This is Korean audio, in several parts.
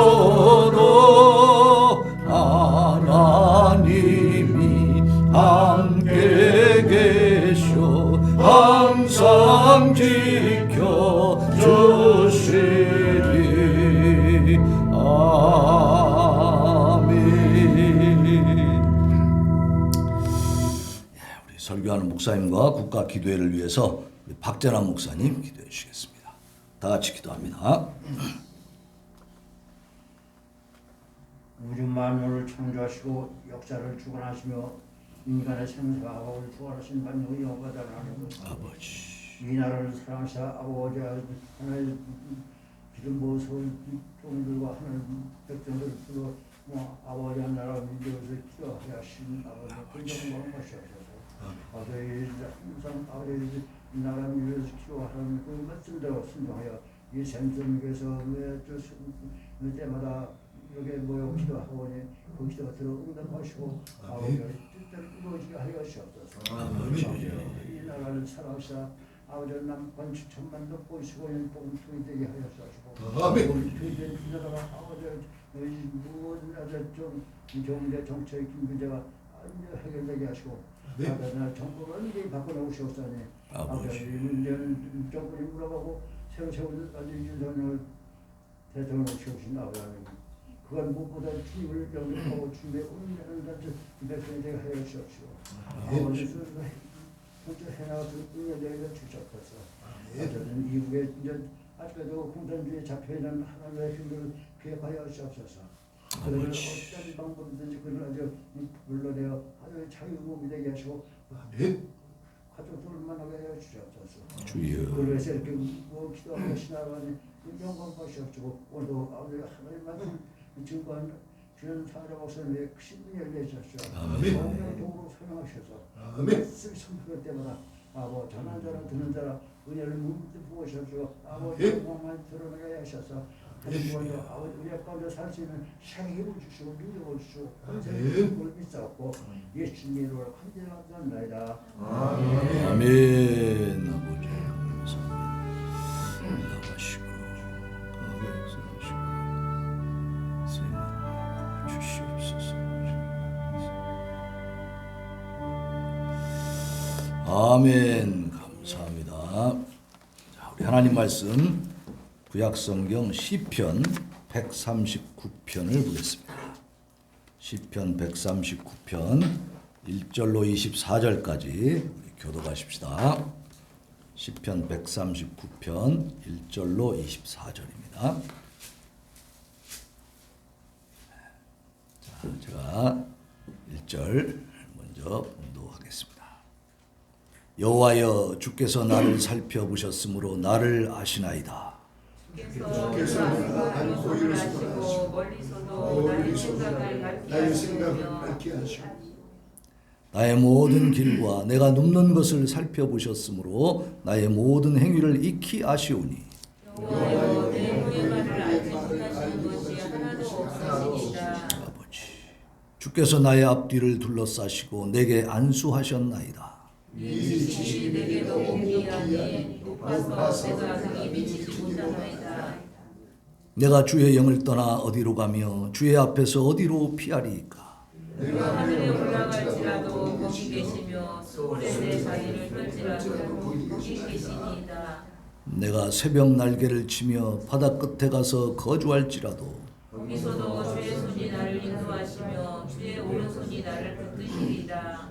있어도 하나님이 함께 계셔 항상 지켜주시리. 아멘. 우리 설교하는 목사님과 국가 기도회를 위해서 박재남 목사님 기도해 주시겠습니다. 다 같이 기도합니다. 우주 만물을 창조하시고 역사를 주관하시며 인간의 생사하고 주관하신 만유의 영원한 하나님 아버지, 이 나라를 사랑하사 아버지 하나님 기름 부으소 종들과 하나님 백성들을 불러 아버지 한 나라 민족에서 기도하게 하신 아버지 긍정과 마시옵소서. 아버지 항상 아버지 나라 민족에서 기도하는 그 말씀대로 순종하여 이 생선에서 매 때마다 이렇게 모여 기도하오니 그 기도가 들어 응답하시고 아버지의 뜻대로 이루어지게 하여 주옵소서. 이 나라를 사랑하사 아버지 남권 7천만도 보시고 봉투이 되게 하여 주옵소서. 봉투이 된 이 나라가 아버지 무엇을 좀 경제 정책 문제가 해결되게 하시고 아버지 정부를 완전히 바꿔놓으시옵소서. 아버지 문제는 정부를 물어보고 새로 세운 윤석열 대통령을 세우신 아버지 그건 무엇보다 주님을 영접하고 주님의 은혜를 받는 백성이 되게 하여 주옵시고 아버지 먼저 해나가서 은혜를 주셨소서. 저는 이후에 이제 아직도 공산주의에 잡혀있는 하나님의 힘을 기억하여 주옵소서. 그들을 어떤 방법이든지 그를 아주 물러내어 아주 자유몸이 되게 하시고 가족들을 만나게 하여 주옵소서. 주여. 그래서 이렇게 기도하고 신앙하니 영광 받으시옵시고 오늘도 아버지 하나님만 증거한 주는 사자 목사님의 신분이 열려주십시오. 아멘. 도구로 사용하셔서 말씀 선포할 때마다 아버지 전한 자라 듣는 자라 은혜를 문득 부으셔서 아버지 영광만 드러나게 하셔서 하나님 아버지 우리 가운데 살 수 있는 생명을 주시고 능력을 주시고 권세를 믿사옵고 예수님으로 간절하옵나이다. 아멘. 아멘. 아버지 감사합니다. 나가시고 주시옵소서. 아멘. 감사합니다. 자, 우리 하나님 말씀 구약성경 시편 139편을 보겠습니다. 시편 139편 1절로 24절까지 우리 교독하십시다. 시편 139편 1절로 24절입니다. 제가 1절 먼저 봉독하겠습니다. 여호와여 주께서 나를 살펴보셨으므로 나를 아시나이다. 주께서 나를 보이시고 멀리서도 나의 생각을 밝게 하시고 나의 모든 길과 내가 눕는 것을 살펴보셨으므로 나의 모든 행위를 익히 아시오니 여호와여 내 무예말을 알지 못하시는 것이 하나도 없으시니이다. 주께서 나의 앞뒤를 둘러싸시고 내게 안수하셨나이다. 이 지식이 내게 너무 기이하니 높아서 내가 능히 미치지 못하나이다. 내가 주의 영을 떠나 어디로 가며 주의 앞에서 어디로 피하리이까. 내가 하늘에 올라갈지라도 거기 계시며 소울에 내 자리를 떨지라도 거기 계시니이다. 내가 새벽 날개를 치며 바다 끝에 가서 거주할지라도 거기서도 주의 손이 나를 인도하시며 주의 오른손이 나를 붙드시리이다.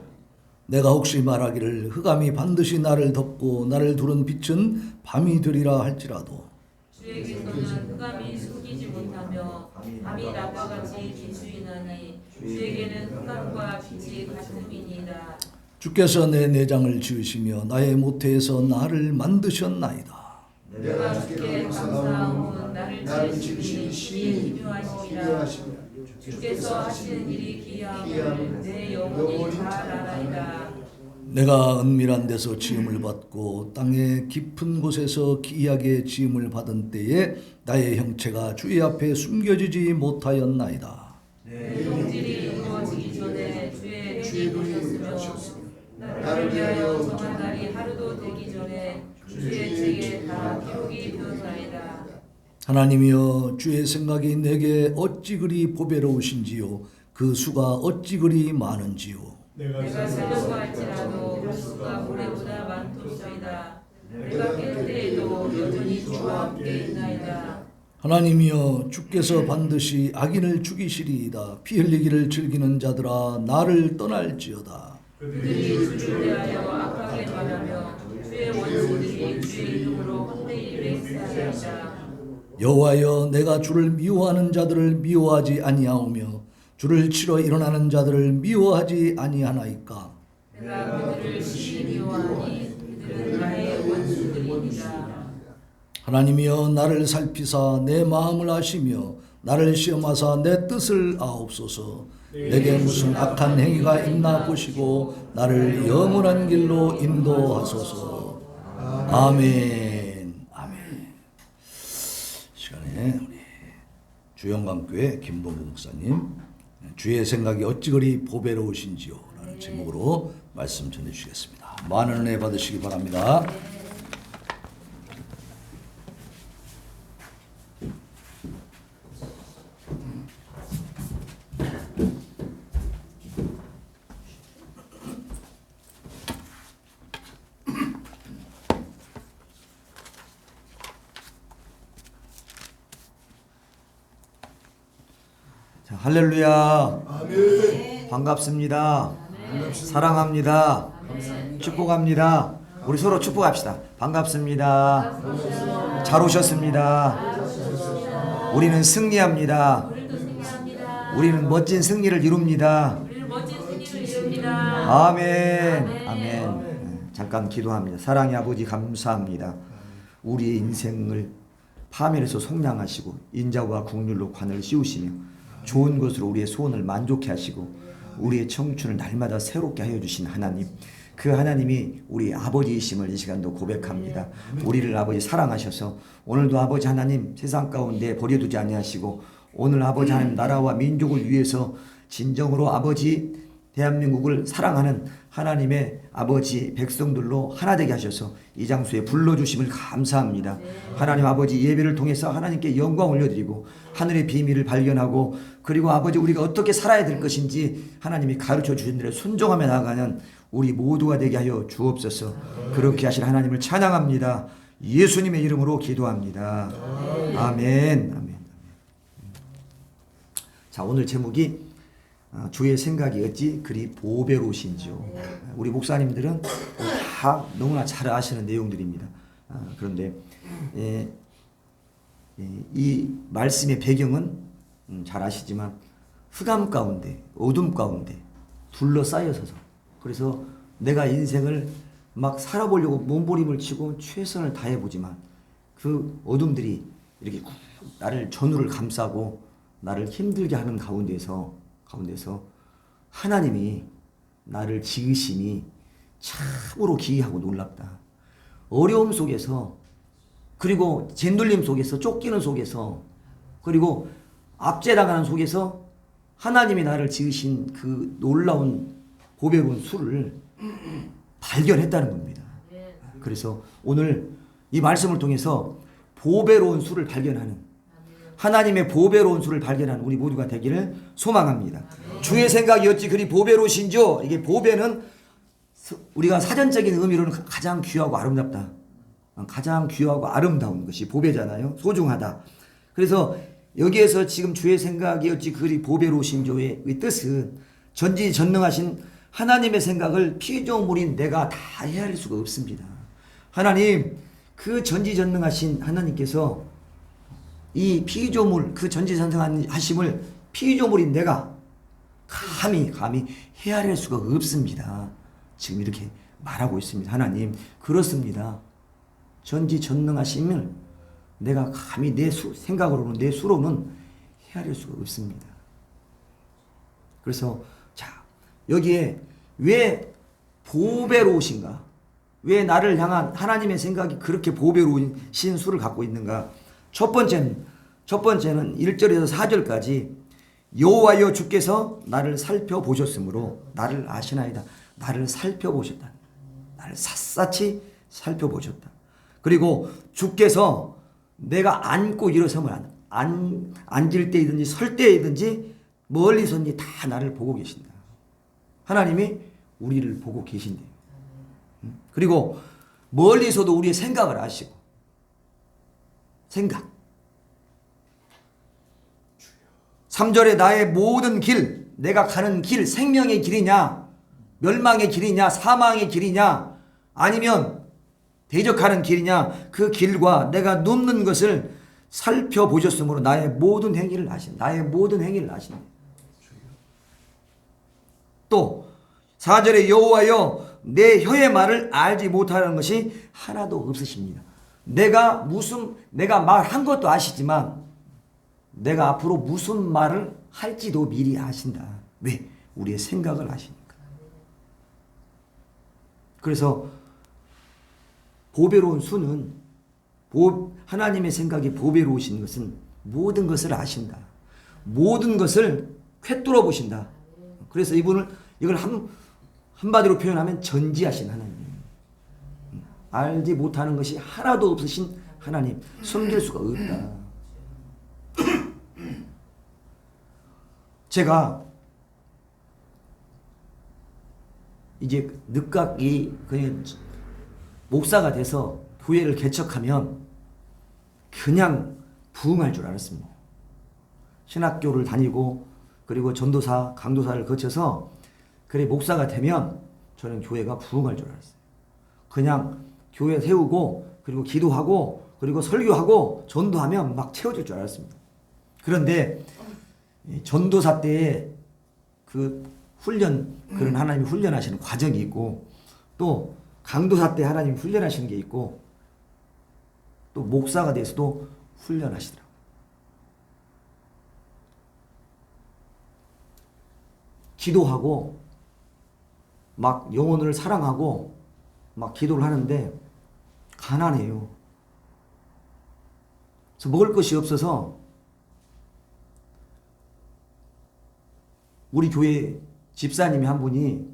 내가 혹시 말하기를 흑암이 반드시 나를 덮고 나를 두른 빛은 밤이 되리라 할지라도 주에게서는 흑암이 숨기지 못하며 밤이 낮과 같이 비추이나니 주에게는 흑암과 빛이 같음이니이다. 주께서 내 내장을 지으시며 나의 모태에서 나를 만드셨나이다. 내가 주께 감사하오. 나를 지으신 신이 기묘하시니라. 주께서 하시는 일이 기이함을 내 영혼이 잘 알아이다. 내가 은밀한 데서 지음을 받고 땅의 깊은 곳에서 기이하게 지음을 받은 때에 나의 형체가 주의 앞에 숨겨지지 못하였나이다. 내 형질이 이루어지기 전에 주의 눈이 보셨으며 나를 위하여 정한 날이 하루도 되기 전에 주의 책에 다 기록이 되었나이다. 하나님이여 주의 생각이 내게 어찌 그리 보배로우신지요 그 수가 어찌 그리 많은지요. 내가 살려고 할지라도 그 수가 모래보다 많도소이다. 내가 깰 때에도 여전히 주와 함께 있나이다. 하나님이여 주께서 반드시 악인을 죽이시리이다. 피 흘리기를 즐기는 자들아 나를 떠날지어다. 그들이 주를 대하여 악하게 말하며 주의 원수들이 주의 이름으로 헛되이 맹세하리이다. 여호와여 내가 주를 미워하는 자들을 미워하지 아니하오며 주를 치러 일어나는 자들을 미워하지 아니하나이까. 내가 그들을 심히 미워하니 그들은 나의 원수들이니라. 하나님이여 나를 살피사 내 마음을 아시며 나를 시험하사 내 뜻을 아옵소서. 내게 무슨 악한 행위가 있나 보시고 나를 영원한 길로 인도하소서. 아멘. 아멘. 시간에 우리 주영광교회 김봉규 목사님 주의 생각이 어찌 그리 보배로우신지요 라는 제목으로 말씀 전해주시겠습니다. 많은 은혜 받으시기 바랍니다. 자, 할렐루야. 아멘. 반갑습니다. 아멘. 사랑합니다. 아멘. 축복합니다. 우리 서로 축복합시다. 반갑습니다. 잘 오셨습니다. 우리는 승리합니다. 우리는 멋진 승리를 이룹니다. 아멘. 아멘. 잠깐 기도합니다. 사랑의 아버지 감사합니다. 우리의 인생을 파멸해서 속량하시고 인자와 국률로 관을 씌우시며 좋은 것으로 우리의 소원을 만족해 하시고 우리의 청춘을 날마다 새롭게 하여 주신 하나님, 그 하나님이 우리 아버지이심을 이 시간도 고백합니다. 우리를 아버지 사랑하셔서 오늘도 아버지 하나님 세상 가운데 버려두지 아니하시고 오늘 아버지 하나님 나라와 민족을 위해서 진정으로 아버지 대한민국을 사랑하는 하나님의 아버지 백성들로 하나 되게 하셔서 이 장소에 불러주심을 감사합니다. 하나님 아버지 예배를 통해서 하나님께 영광 올려드리고 하늘의 비밀을 발견하고 그리고 아버지 우리가 어떻게 살아야 될 것인지 하나님이 가르쳐 주신 대로 순종하며 나아가는 우리 모두가 되게 하여 주옵소서. 그렇게 하실 하나님을 찬양합니다. 예수님의 이름으로 기도합니다. 아멘. 아멘. 자, 오늘 제목이 주의 생각이 어찌 그리 보배로우신지요. 우리 목사님들은 다 너무나 잘 아시는 내용들입니다. 그런데 이 말씀의 배경은 잘 아시지만 흑암 가운데 어둠 가운데 둘러싸여서서 그래서 내가 인생을 막 살아보려고 몸부림을 치고 최선을 다해보지만 그 어둠들이 이렇게 나를 전우를 감싸고 나를 힘들게 하는 가운데서 하나님이 나를 지으심이 참으로 기이하고 놀랍다. 어려움 속에서 그리고 짓눌림 속에서 쫓기는 속에서 그리고 압제당하는 속에서 하나님이 나를 지으신 그 놀라운 보배로운 수를 발견했다는 겁니다. 그래서 오늘 이 말씀을 통해서 보배로운 수를 발견하는 하나님의 보배로운 수를 발견하는 우리 모두가 되기를 소망합니다. 주의 생각이 어찌 그리 보배로우신지요. 이게 보배는 우리가 사전적인 의미로는 가장 귀하고 아름답다. 가장 귀하고 아름다운 것이 보배잖아요. 소중하다. 그래서 여기에서 지금 주의 생각이 어찌 그리 보배로우신지요의 뜻은 전지전능하신 하나님의 생각을 피조물인 내가 다 헤아릴 수가 없습니다. 하나님, 그 전지전능하신 하나님께서 이 피조물, 그 전지전능하심을 피조물인 내가 감히 헤아릴 수가 없습니다. 지금 이렇게 말하고 있습니다. 하나님, 그렇습니다. 전지전능하심을 내가 감히 내 생각으로는 내 수로는 헤아릴 수가 없습니다. 그래서 자, 여기에 왜 보배로우신가? 왜 나를 향한 하나님의 생각이 그렇게 보배로우신 수를 갖고 있는가? 첫 번째는 1절에서 4절까지 여호와여 주께서 나를 살펴보셨으므로 나를 아시나이다. 나를 살펴보셨다. 나를 샅샅이 살펴보셨다. 그리고 주께서 내가 앉고 일어서면 앉을 때이든지 설 때이든지 멀리서니 다 나를 보고 계신다. 하나님이 우리를 보고 계신대요. 그리고 멀리서도 우리의 생각을 아시고, 생각. 3절에 나의 모든 길, 내가 가는 길, 생명의 길이냐, 멸망의 길이냐, 사망의 길이냐, 아니면 대적하는 길이냐, 그 길과 내가 눕는 것을 살펴보셨으므로 나의 모든 행위를 아신다. 나의 모든 행위를 아신다. 또 4절에 여호와여 내 혀의 말을 알지 못하는 것이 하나도 없으십니다. 내가 말한 것도 아시지만 내가 앞으로 무슨 말을 할지도 미리 아신다. 왜? 우리의 생각을 아시니까. 그래서 보배로운 수는 하나님의 생각이 보배로우신 것은 모든 것을 아신다. 모든 것을 꿰뚫어 보신다. 그래서 이걸 한마디로 표현하면 전지하신 하나님. 알지 못하는 것이 하나도 없으신 하나님. 숨길 수가 없다. 제가 이제 늦깎이 그냥 목사가 돼서 교회를 개척하면 그냥 부흥할 줄 알았습니다. 신학교를 다니고 그리고 전도사, 강도사를 거쳐서 그래 목사가 되면 저는 교회가 부흥할 줄 알았어요. 그냥 교회 세우고 그리고 기도하고 그리고 설교하고 전도하면 막 채워질 줄 알았습니다. 그런데 전도사 때에 그 훈련, 그런 하나님이 훈련하시는 과정이 있고 또 강도사 때 하나님이 훈련하시는 게 있고 또 목사가 돼서도 훈련하시더라고요. 기도하고 막 영혼을 사랑하고 막 기도를 하는데 가난해요. 그래서 먹을 것이 없어서 우리 교회 집사님이 한 분이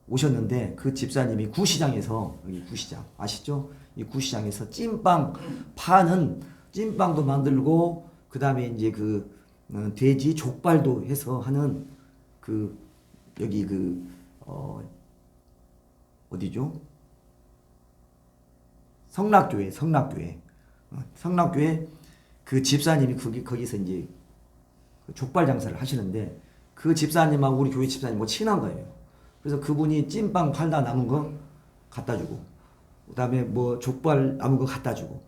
오셨는데 그 집사님이 구시장에서, 여기 구시장 아시죠? 이 구시장에서 찐빵 파는, 찐빵도 만들고 그 다음에 이제 그 돼지 족발도 해서 하는 그 여기 어디죠? 성락교회 그 집사님이 거기서 이제 족발 장사를 하시는데 그 집사님하고 우리 교회 집사님 뭐 친한 거예요. 그래서 그분이 찐빵 팔다 남은 거 갖다 주고 그다음에 뭐 족발 남은 거 갖다 주고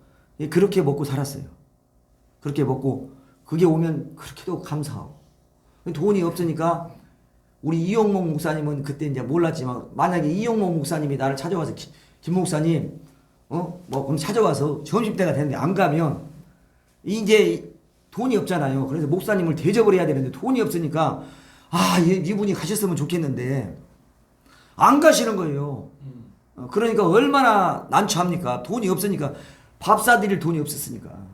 그렇게 먹고 살았어요. 그렇게 먹고 그게 오면 그렇게도 감사하고 돈이 없으니까 우리 이용목 목사님은 그때 이제 몰랐지만 만약에 이용목 목사님이 나를 찾아와서 김 목사님 뭐 그럼 찾아와서 점심때가 됐는데 안 가면 이제 돈이 없잖아요. 그래서 목사님을 대접을 해야 되는데 돈이 없으니까 이분이 가셨으면 좋겠는데 안 가시는 거예요. 그러니까 얼마나 난처합니까? 돈이 없으니까 밥 사드릴 돈이 없었으니까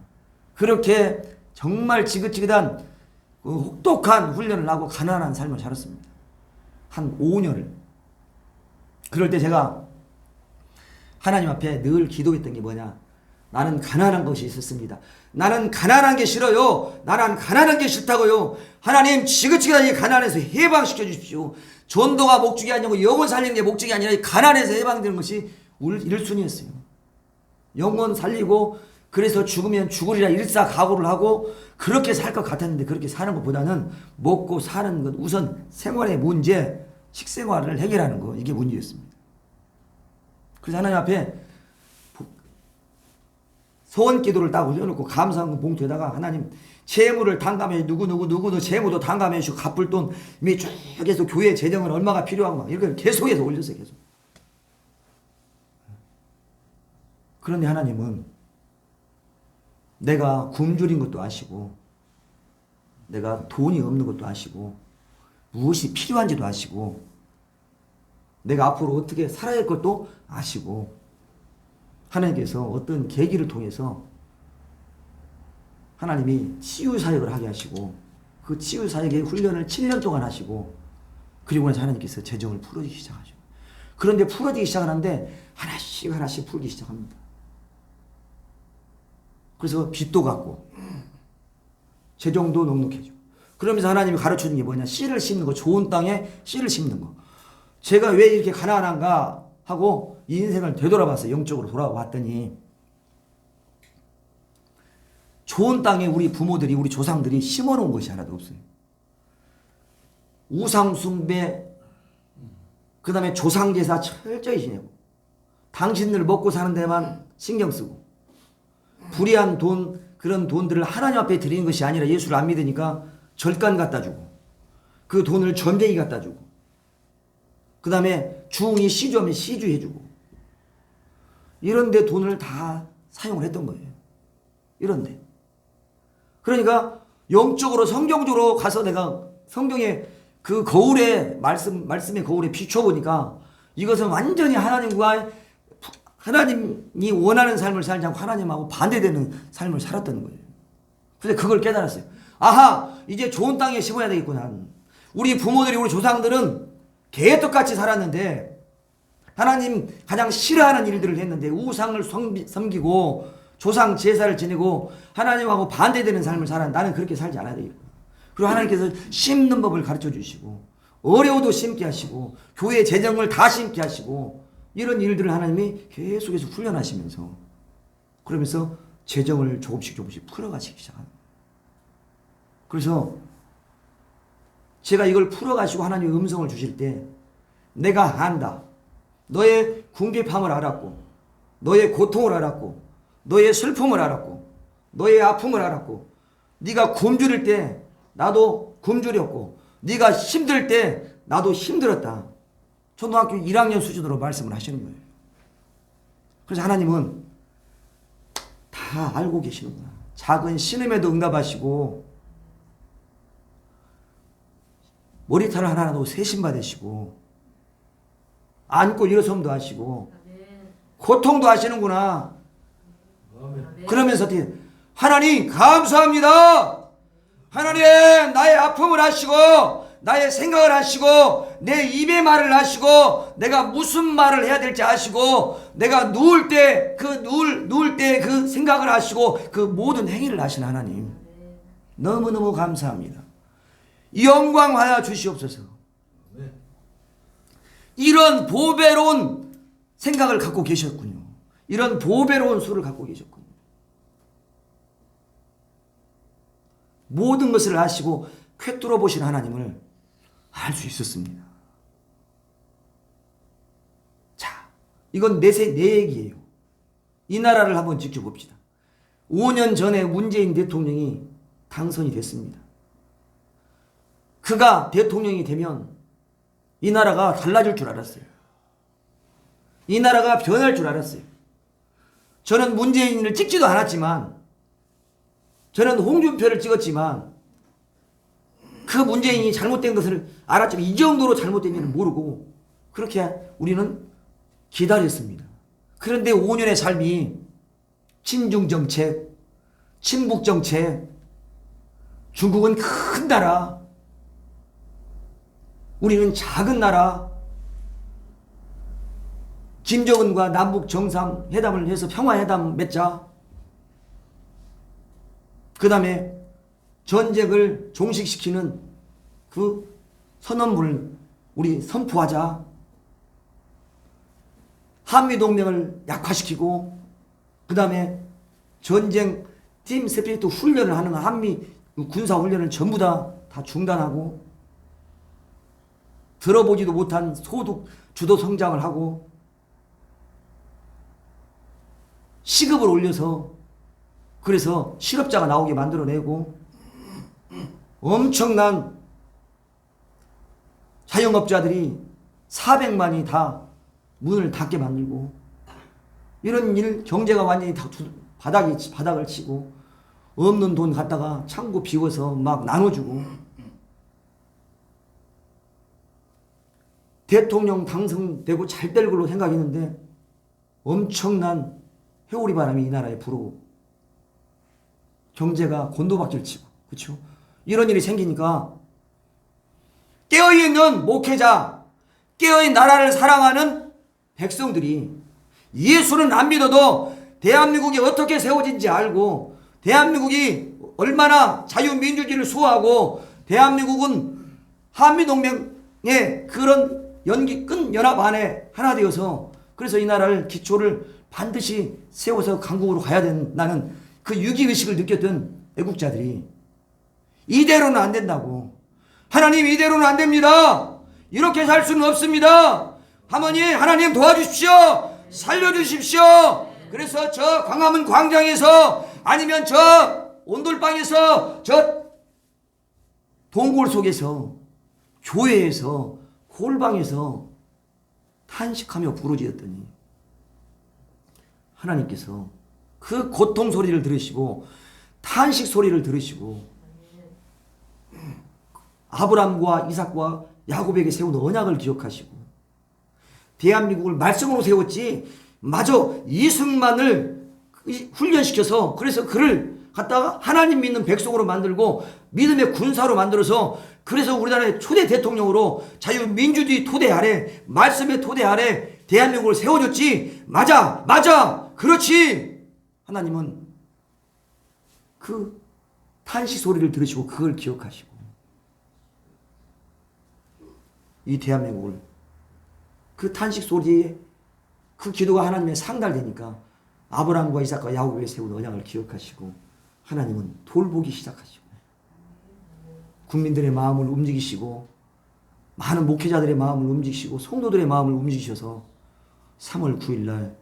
그렇게 정말 지긋지긋한 혹독한 훈련을 하고 가난한 삶을 살았습니다. 한 5년을. 그럴 때 제가 하나님 앞에 늘 기도했던 게 뭐냐? 나는 가난한 것이 있었습니다. 나는 가난한 게 싫어요. 나는 가난한 게 싫다고요. 하나님 지긋지긋한 이 가난에서 해방시켜 주십시오. 전도가 목적이 아니고 영혼 살리는 게 목적이 아니라 이 가난에서 해방되는 것이 우리 1순위였어요. 영혼 살리고 그래서 죽으면 죽으리라 일사각오를 하고 그렇게 살 것 같았는데 그렇게 사는 것보다는 먹고 사는 것 우선 생활의 문제, 식생활을 해결하는 거 이게 문제였습니다. 그래서 하나님 앞에 소원 기도를 딱 올려놓고 감사한 봉투에다가 하나님 재물을 탕감해 누구도 재물도 탕감해 주시고 갚을 돈 이미 쭉 해서 교회 재정은 얼마가 필요하고 막 이렇게 계속해서 올렸어요. 계속. 그런데 하나님은 내가 굶주린 것도 아시고 내가 돈이 없는 것도 아시고 무엇이 필요한지도 아시고 내가 앞으로 어떻게 살아야 할 것도 아시고 하나님께서 어떤 계기를 통해서 하나님이 치유사역을 하게 하시고 그 치유사역의 훈련을 7년 동안 하시고 그리고 나서 하나님께서 재정을 풀어주기 시작하죠. 그런데 풀어지기 시작하는데 하나씩 풀기 시작합니다. 그래서 빚도 갚고 재정도 넉넉해지고. 그러면서 하나님이 가르쳐준 게 뭐냐? 씨를 심는 거. 좋은 땅에 씨를 심는 거. 제가 왜 이렇게 가난한가 하고 인생을 되돌아봤어요. 영적으로 돌아왔더니 좋은 땅에 우리 부모들이, 우리 조상들이 심어놓은 것이 하나도 없어요. 우상 숭배, 그 다음에 조상제사 철저히 지내고, 당신들 먹고 사는 데만 신경 쓰고, 불의한 돈, 그런 돈들을 하나님 앞에 드리는 것이 아니라 예수를 안 믿으니까 절간 갖다 주고, 그 돈을 전쟁이 갖다 주고, 그 다음에 중이 시주하면 시주 해주고, 이런데 돈을 다 사용을 했던 거예요. 이런데. 그러니까 영적으로 성경적으로 가서 내가 성경의 그 거울에 말씀의 거울에 비춰보니까 이것은 완전히 하나님이 원하는 삶을 살지 않고 하나님하고 반대되는 삶을 살았던 거예요. 그래서 그걸 깨달았어요. 아하, 이제 좋은 땅에 심어야 되겠구나. 우리 부모들이, 우리 조상들은 개떡같이 살았는데 하나님 가장 싫어하는 일들을 했는데 우상을 섬기고 조상 제사를 지내고 하나님하고 반대되는 삶을 살아. 나는 그렇게 살지 않아야 되겠구나. 그리고 하나님께서 심는 법을 가르쳐 주시고, 어려워도 심게 하시고, 교회 재정을 다 심게 하시고, 이런 일들을 하나님이 계속해서 훈련하시면서, 그러면서 재정을 조금씩 풀어가시기 시작합니다. 그래서 제가 이걸 풀어가시고 하나님의 음성을 주실 때 내가 안다. 너의 궁핍함을 알았고, 너의 고통을 알았고, 너의 슬픔을 알았고, 너의 아픔을 알았고, 네가 굶주릴 때 나도 굶주렸고, 네가 힘들 때 나도 힘들었다. 초등학교 1학년 수준으로 말씀을 하시는 거예요. 그래서 하나님은 다 알고 계시는구나. 작은 신음에도 응답하시고, 머리털 하나라도 세심받으시고, 앉고 일어섬도 하시고, 고통도 하시는구나. 그러면서 어떻게, 하나님 감사합니다. 하나님 나의 아픔을 하시고, 나의 생각을 하시고, 내 입의 말을 하시고, 내가 무슨 말을 해야 될지 아시고, 내가 누울 때 그 생각을 하시고, 그 모든 행위를 하신 하나님 너무너무 감사합니다. 영광하여 주시옵소서. 이런 보배로운 생각을 갖고 계셨군요. 이런 보배로운 수를 갖고 계셨군요. 모든 것을 아시고 꿰뚫어 보신 하나님을 알 수 있었습니다. 자, 이건 내 얘기예요. 이 나라를 한번 지켜봅시다. 5년 전에 문재인 대통령이 당선이 됐습니다. 그가 대통령이 되면 이 나라가 달라질 줄 알았어요. 이 나라가 변할 줄 알았어요. 저는 문재인을 찍지도 않았지만, 저는 홍준표를 찍었지만, 그 문재인이 잘못된 것을 알았지만 이 정도로 잘못된 일을 모르고 그렇게 우리는 기다렸습니다. 그런데 5년의 삶이 친중정책, 친북정책, 중국은 큰 나라, 우리는 작은 나라, 김정은과 남북 정상회담을 해서 평화회담 맺자, 그 다음에 전쟁을 종식시키는 그 선언문을 우리 선포하자, 한미동맹을 약화시키고, 그 다음에 전쟁 팀 스피릿 훈련을 하는 한미 군사훈련을 전부 다 중단하고, 들어보지도 못한 소득 주도 성장을 하고, 시급을 올려서 그래서 실업자가 나오게 만들어내고, 엄청난 자영업자들이 400만이 다 문을 닫게 만들고, 이런 일, 경제가 완전히 다 바닥을 치고, 없는 돈 갖다가 창고 비워서 막 나눠주고, 대통령 당선되고 잘 될 걸로 생각했는데 엄청난 회오리 바람이 이 나라에 불어오고, 경제가 곤도박질 치고, 그렇죠? 이런 일이 생기니까 깨어있는 목회자, 깨어있는 나라를 사랑하는 백성들이 예수는 안 믿어도 대한민국이 어떻게 세워진지 알고 대한민국이 얼마나 자유민주주의를 수호하고 대한민국은 한미동맹의 그런 끈 연합 안에 하나 되어서 그래서 이 나라를 기초를 반드시 세워서 강국으로 가야 된다는 그 위기의식을 느꼈던 애국자들이 이대로는 안 된다고. 하나님 이대로는 안 됩니다. 이렇게 살 수는 없습니다. 하나님 도와주십시오. 살려주십시오. 그래서 저 광화문 광장에서 아니면 저 온돌방에서 저 동굴 속에서 교회에서 홀방에서 탄식하며 부르짖었더니 하나님께서 그 고통 소리를 들으시고 탄식 소리를 들으시고 아브람과 이삭과 야곱에게 세운 언약을 기억하시고 대한민국을 말씀으로 세웠지 마저 이승만을 훈련시켜서 그래서 그를 갖다가 하나님 믿는 백성으로 만들고 믿음의 군사로 만들어서 그래서 우리나라의 초대 대통령으로 자유민주주의 토대 아래 말씀의 토대 아래 대한민국을 세워줬지. 맞아 그렇지. 하나님은 그 탄식 소리를 들으시고 그걸 기억하시고 이 대한민국을 그 탄식 소리에 그 기도가 하나님의 상달되니까 아브라함과 이삭과 야곱에 세운 언약을 기억하시고 하나님은 돌보기 시작하시고 국민들의 마음을 움직이시고 많은 목회자들의 마음을 움직이시고 성도들의 마음을 움직이셔서 3월 9일날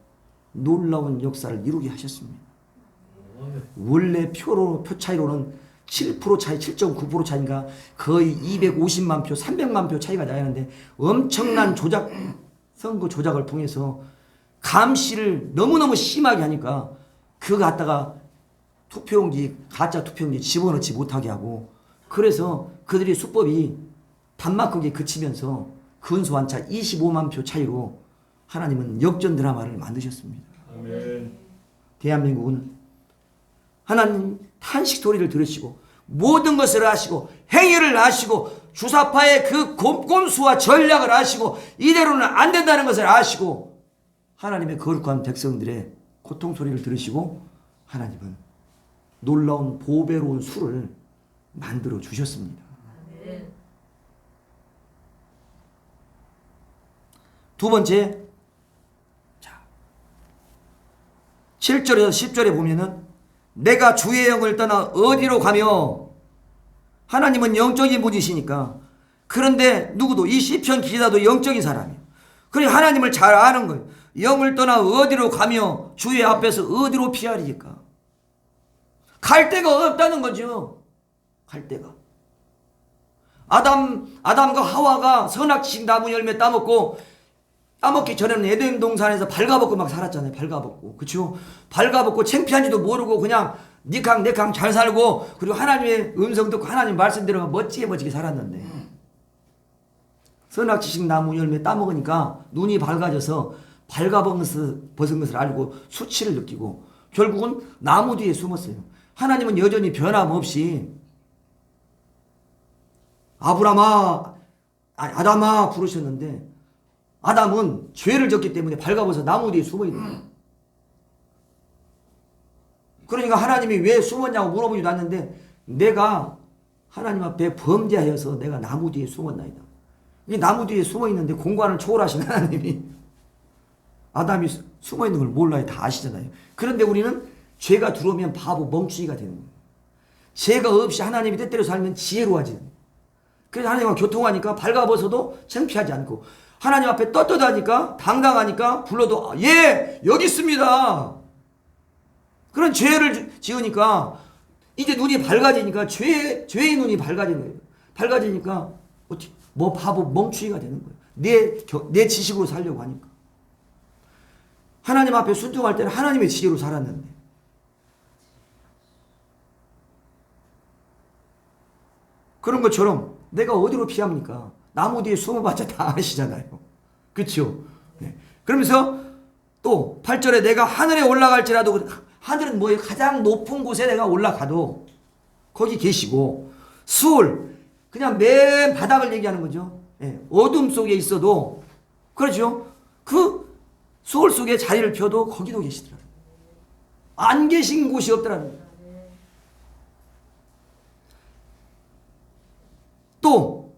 놀라운 역사를 이루게 하셨습니다. 원래 표 차이로는 7% 차이, 7.9% 차이인가 거의 250만 표, 300만 표 차이가 나야 하는데 엄청난 선거 조작을 통해서 감시를 너무너무 심하게 하니까 그거 갖다가 가짜 투표용지 집어넣지 못하게 하고 그래서 그들의 수법이 단막극에 그치면서 근소한 차 25만 표 차이로 하나님은 역전 드라마를 만드셨습니다. 아멘. 대한민국은 하나님 탄식 소리를 들으시고 모든 것을 아시고 행위를 아시고 주사파의 그 꼼꼼수와 전략을 아시고 이대로는 안 된다는 것을 아시고 하나님의 거룩한 백성들의 고통 소리를 들으시고 하나님은 놀라운 보배로운 수를 만들어 주셨습니다. 두 번째, 7절에서 10절에 보면은 내가 주의 영을 떠나 어디로 가며 하나님은 영적인 분이시니까 그런데 누구도 이 시편 기자도 영적인 사람이에요. 그래 하나님을 잘 아는 거예요. 영을 떠나 어디로 가며 주의 앞에서 어디로 피하리까? 갈 데가 없다는 거죠. 갈 데가. 아담과 하와가 선악지식 나무 열매 따먹기 전에는 에덴 동산에서 발가벗고 막 살았잖아요. 발가벗고. 그쵸? 발가벗고 창피한지도 모르고 그냥 니캉내캉 잘 살고 그리고 하나님의 음성 듣고 하나님 말씀대로 멋지게 살았는데 선악지식 나무 열매 따먹으니까 눈이 밝아져서 발가벗은 것을 알고 수치를 느끼고 결국은 나무 뒤에 숨었어요. 하나님은 여전히 변함없이 아담아 부르셨는데 아담은 죄를 졌기 때문에 발가벗어 나무 뒤에 숨어있는 거예요. 그러니까 하나님이 왜 숨었냐고 물어보지도 않는데 내가 하나님 앞에 범죄하여서 내가 나무 뒤에 숨었나이다. 이 나무 뒤에 숨어있는데 공간을 초월하신 하나님이 아담이 숨어있는 걸 몰라요. 다 아시잖아요. 그런데 우리는 죄가 들어오면 바보 멍충이가 되는 거예요. 죄가 없이 하나님이 뜻대로 살면 지혜로워지는 거예요. 그래서 하나님과 교통하니까 발가벗어도 창피하지 않고 하나님 앞에 떳떳하니까 당당하니까 불러도 예 여기 있습니다. 그런 죄를 지으니까 이제 눈이 밝아지니까 죄의 눈이 밝아지는 거예요. 밝아지니까 뭐 바보 멍충이가 되는 거예요. 내 지식으로 살려고 하니까. 하나님 앞에 순종할 때는 하나님의 지혜로 살았는데 그런 것처럼 내가 어디로 피합니까? 나무 뒤에 숨어봤자 다 아시잖아요. 그렇죠? 네. 그러면서 또 8절에 내가 하늘에 올라갈지라도 하늘은 뭐예요? 가장 높은 곳에 내가 올라가도 거기 계시고 수월 그냥 맨 바닥을 얘기하는 거죠. 네. 어둠 속에 있어도 그렇죠? 그 수월 속에 자리를 펴도 거기도 계시더라고요. 안 계신 곳이 없더라는 거예요. 또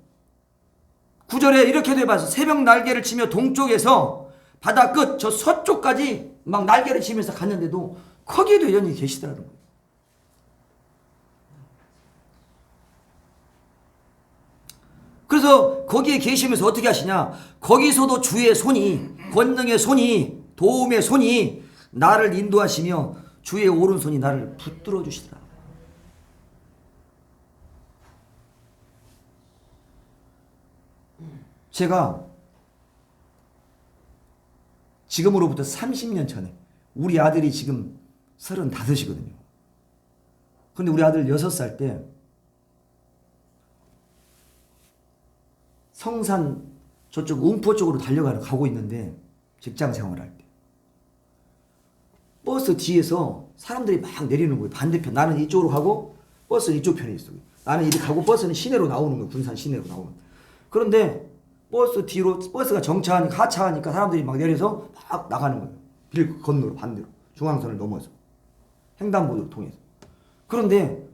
9절에 이렇게 돼봐서 새벽 날개를 치며 동쪽에서 바다 끝 저 서쪽까지 막 날개를 치면서 갔는데도 거기에도 여전히 계시더라는 거예요. 그래서 거기에 계시면서 어떻게 하시냐? 거기서도 주의 손이, 권능의 손이, 도움의 손이 나를 인도하시며 주의 오른손이 나를 붙들어 주시더라. 제가 지금으로부터 30년 전에 우리 아들이 지금 35이거든요. 근데 우리 아들 6살 때 성산 저쪽 웅포 쪽으로 가고 있는데 직장 생활할 때 버스 뒤에서 사람들이 막 내리는 거예요. 반대편. 나는 이쪽으로 가고 버스는 이쪽 편에 있어요. 나는 이렇게 가고 버스는 시내로 나오는 거예요. 군산 시내로 나오는. 그런데 버스 뒤로 버스가 정차하니까 하차하니까 사람들이 막 내려서 막 나가는 거예요. 길 건너로 반대로 중앙선을 넘어서 횡단보도를 통해서. 그런데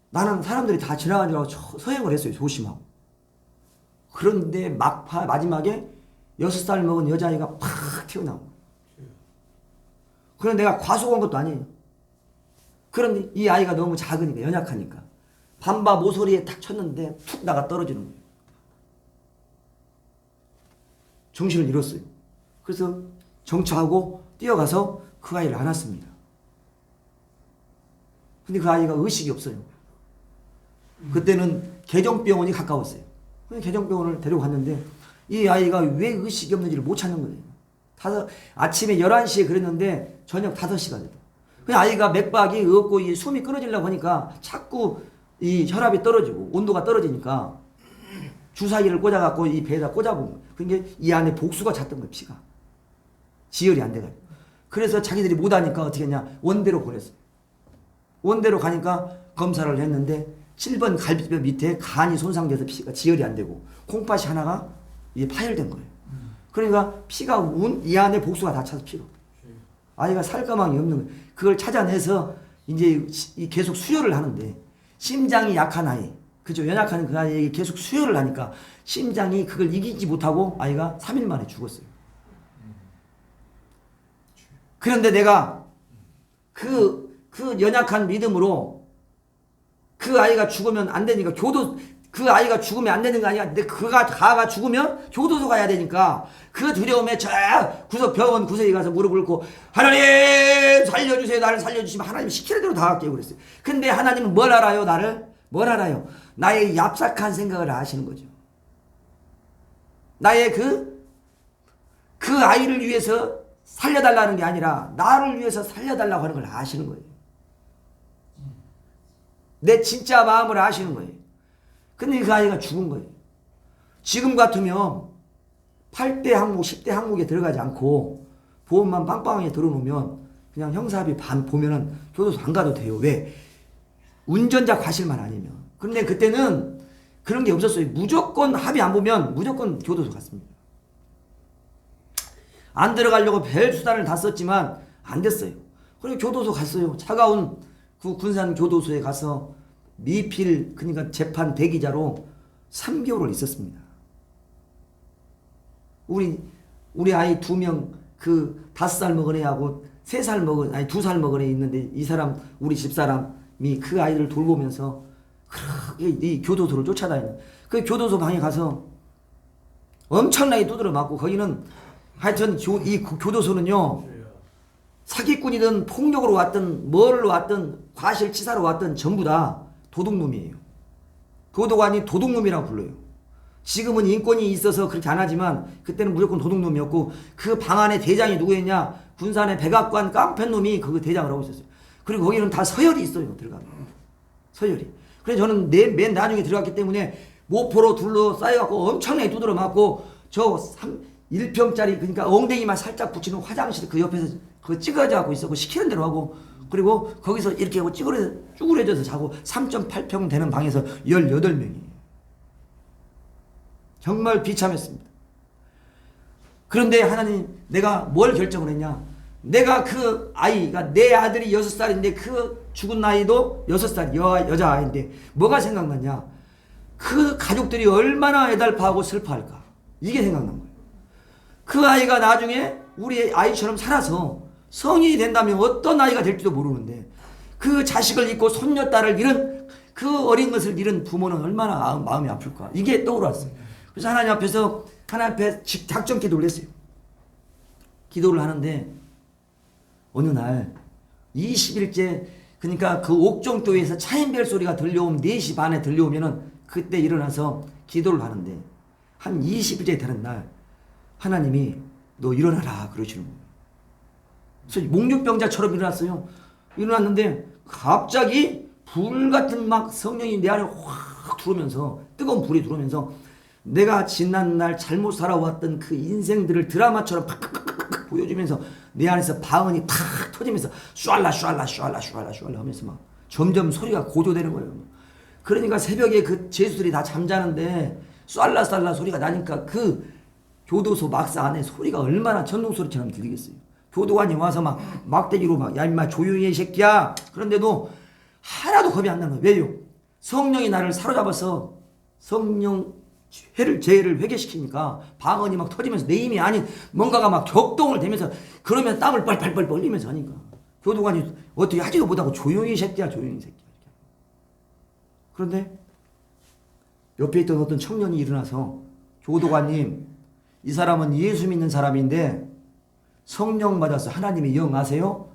나는 사람들이 다 지나가느라고 서행을 했어요. 조심하고. 그런데 마지막에 6살 먹은 여자아이가 팍 튀어나온 거예요. 그런데 내가 과속한 것도 아니에요. 그런데 이 아이가 너무 작으니까 연약하니까 반바 모서리에 탁 쳤는데 툭 나가 떨어지는 거예요. 정신을 잃었어요. 그래서 정차하고 뛰어가서 그 아이를 안았습니다. 근데 그 아이가 의식이 없어요. 그때는 개정병원이 가까웠어요. 개정병원을 데리고 갔는데 이 아이가 왜 의식이 없는지를 못 찾는 거예요. 아침에 11시에 그랬는데 저녁 5시가 됐다. 그 아이가 맥박이 없고 이 숨이 끊어지려고 하니까 자꾸 이 혈압이 떨어지고 온도가 떨어지니까 주사기를 꽂아갖고 이 배에다 꽂아본 거예요. 그러니까 이 안에 복수가 찼던 거예요. 피가. 지혈이 안 돼가지고. 그래서 자기들이 못하니까 어떻게 했냐. 원대로 보냈어요. 원대로 가니까 검사를 했는데 7번 갈비뼈 밑에 간이 손상돼서 피가 지혈이 안 되고 콩팥이 하나가 이게 파열된 거예요. 그러니까 피가 이 안에 복수가 다 차서 피로. 아이가 살가망이 없는 거예요. 그걸 찾아내서 이제 계속 수혈을 하는데 심장이 약한 아이, 그죠? 연약한 그 아이에게 계속 수혈을 하니까 심장이 그걸 이기지 못하고 아이가 3일 만에 죽었어요. 그런데 내가 그 연약한 믿음으로 그 아이가 죽으면 안 되니까 그 아이가 죽으면 안 되는 거 아니야. 근데 가가 죽으면 교도소 가야 되니까 그 두려움에 저 병원 구석에 가서 무릎을 꿇고 하나님 살려주세요. 나를 살려주시면 하나님 시키는 대로 다 할게요. 그랬어요. 근데 하나님은 뭘 알아요? 나를? 뭘 알아요? 나의 얍삭한 생각을 아시는 거죠. 나의 그 아이를 위해서 살려달라는 게 아니라 나를 위해서 살려달라고 하는 걸 아시는 거예요. 내 진짜 마음을 아시는 거예요. 근데 그 아이가 죽은 거예요. 지금 같으면 8대 항목, 10대 항목에 들어가지 않고 보험만 빵빵하게 들어놓으면 그냥 형사합의 반 보면은 교도소 안 가도 돼요. 왜? 운전자 과실만 아니면. 근데 그때는 그런 게 없었어요. 무조건 합의 안 보면 무조건 교도소 갔습니다. 안 들어가려고 별 수단을 다 썼지만 안 됐어요. 그리고 교도소 갔어요. 차가운 그 군산 교도소에 가서 미필, 그러니까 재판 대기자로 3개월을 있었습니다. 우리 아이 2명, 그 5살 먹은 애하고 3살 먹은, 아니 2살 먹은 애 있는데 이 사람, 우리 집사람이 그 아이를 돌보면서 그렇게 이 교도소를 쫓아다니는. 그 교도소 방에 가서 엄청나게 두드려 맞고, 거기는 하여튼 이 교도소는요, 사기꾼이든 폭력으로 왔든 뭐로 왔든 과실치사로 왔든 전부 다 도둑놈이에요. 교도관이 도둑놈이라고 불러요. 지금은 인권이 있어서 그렇게 안 하지만 그때는 무조건 도둑놈이었고, 그 방 안에 대장이 누구였냐? 군산의 백악관 깡패놈이 그 대장을 하고 있었어요. 그리고 거기는 다 서열이 있어요. 들어가면 서열이. 그래서 저는 맨 나중에 들어갔기 때문에 모포로 둘러싸여갖고 엄청나게 두드려 맞고, 저 1평짜리 그러니까 엉덩이만 살짝 붙이는 화장실 그 옆에서 그거 찌그러져갖고 있었고, 시키는 대로 하고, 그리고 거기서 이렇게 하고 쭈그려져서 자고 3.8평 되는 방에서 18명이. 정말 비참했습니다. 그런데 하나님, 내가 뭘 결정을 했냐? 내가 그 아이가 내 아들이 6살인데 그 죽은 나이도 6살 여자아이인데 뭐가 생각나냐? 그 가족들이 얼마나 애달파하고 슬퍼할까? 이게 생각난 거예요. 그 아이가 나중에 우리 아이처럼 살아서 성인이 된다면 어떤 아이가 될지도 모르는데 그 자식을 잃고 손녀딸을 잃은 그 어린 것을 잃은 부모는 얼마나 마음이 아플까? 이게 떠올랐어요. 그래서 하나님 앞에서 하나님 앞에 작정 기도를 했어요. 기도를 하는데 어느 날 20일째 그러니까 그 옥정교회에서 차인별 소리가 들려오면 4시 반에 들려오면은 그때 일어나서 기도를 하는데 한 20일째 되는 날 하나님이 너 일어나라 그러시는 거예요. 그래서 목류병자처럼 일어났어요. 일어났는데 갑자기 불 같은 막 성령이 내 안에 확 들어오면서 뜨거운 불이 들어오면서 내가 지난날 잘못 살아왔던 그 인생들을 드라마처럼 팍팍팍팍 보여주면서 내 안에서 방언이 팍 터지면서 슈알라 슈알라 슈알라 슈알라 슈알라 하면서 막 점점 소리가 고조되는 거예요. 그러니까 새벽에 그 제수들이 다 잠자는데 쏴라 쏴라 소리가 나니까 그 교도소 막사 안에 소리가 얼마나 천둥소리처럼 들리겠어요. 교도관이 와서 막 막대기로 막 야 임마 조용히 해 새끼야. 그런데도 하나도 겁이 안 나는 거예요. 왜요? 성령이 나를 사로잡아서 성령 죄를 회개시키니까 방언이 막 터지면서 내 힘이 아닌 뭔가가 막 격동을 되면서 그러면 땀을 빨빨빨 벌리면서 하니까 교도관이 어떻게 하지도 못하고 조용히 새끼야 조용히 새끼야. 그런데 옆에 있던 어떤 청년이 일어나서 교도관님 이 사람은 예수 믿는 사람인데 성령 받아서 하나님의 영 아세요?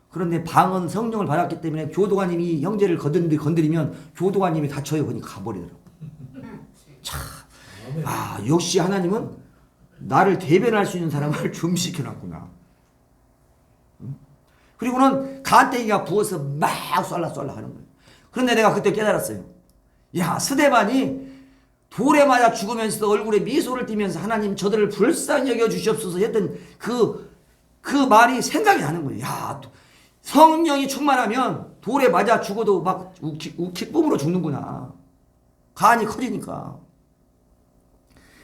그런데 방언 성령을 받았기 때문에 교도관님이 형제를 건드리면 교도관님이 다쳐요. 그러니까 가버리더라고. 참, 역시 하나님은 나를 대변할 수 있는 사람을 준비시켜놨구나. 그리고는 간땡이가 부어서 막 쏠라 하는 거예요. 그런데 내가 그때 깨달았어요. 야, 스데반이 돌에 맞아 죽으면서도 얼굴에 미소를 띠면서 하나님 저들을 불쌍히 여겨 주시옵소서 했던 그 말이 생각이 나는 거예요. 야, 성령이 충만하면 돌에 맞아 죽어도 막 기쁨으로 죽는구나. 간이 커지니까.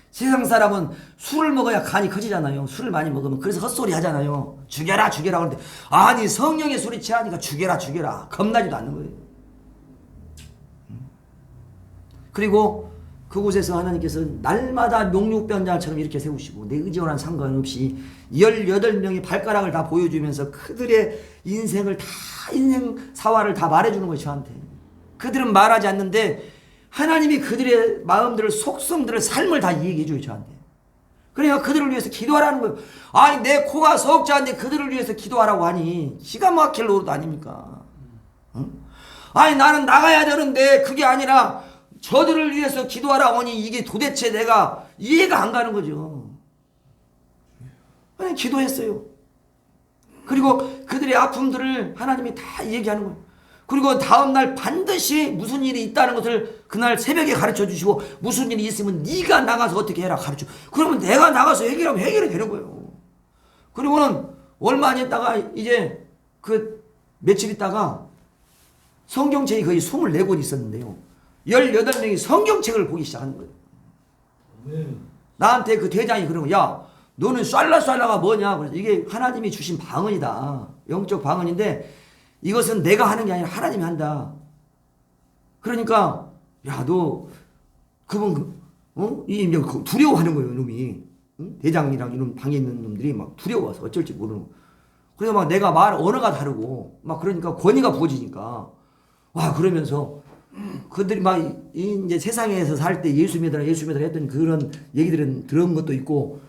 세상 사람은 술을 먹어야 간이 커지잖아요. 술을 많이 먹으면. 그래서 헛소리 하잖아요. 죽여라 그러는데 아니 성령의 소리 취하니까 죽여라 겁나지도 않는 거예요. 그리고 그곳에서 하나님께서 날마다 명육병자처럼 이렇게 세우시고 내 의지와는 상관없이 18명의 발가락을 다 보여주면서 그들의 인생을 다 인생 사활을 다 말해주는 거예요. 저한테. 그들은 말하지 않는데 하나님이 그들의 마음들을 속성들을 삶을 다 얘기해줘요. 저한테. 그러니까 그들을 위해서 기도하라는 거예요. 아니 내 코가 석지 않는데 그들을 위해서 기도하라고 하니 기가 막힐 노릇 아닙니까? 응? 아니 나는 나가야 되는데 그게 아니라 저들을 위해서 기도하라고 하니 이게 도대체 내가 이해가 안 가는 거죠. 아니 기도했어요. 그리고 그들의 아픔들을 하나님이 다 얘기하는 거예요. 그리고 다음날 반드시 무슨 일이 있다는 것을 그날 새벽에 가르쳐 주시고 무슨 일이 있으면 네가 나가서 어떻게 해라 가르쳐. 그러면 내가 나가서 해결하면 해결이 되는 거예요. 그리고는 얼마 안 있다가 이제 그 며칠 있다가 성경책이 거의 24권 있었는데요. 18명이 성경책을 보기 시작하는 거예요. 나한테 그 대장이 그러고 야 너는 쏠라가 뭐냐. 그래서 이게 하나님이 주신 방언이다. 영적 방언인데 이것은 내가 하는 게 아니라 하나님이 한다. 그러니까 야 너 그분 이 두려워하는 거예요. 놈이. 대장이랑 이런 방에 있는 놈들이 막 두려워서 어쩔지 모르는 거. 그래서 막 내가 말 언어가 다르고 막 그러니까 권위가 부어지니까 와 그러면서 그들이 막 이제 세상에서 살 때 예수 믿어라 했던 그런 얘기들은 들은 것도 있고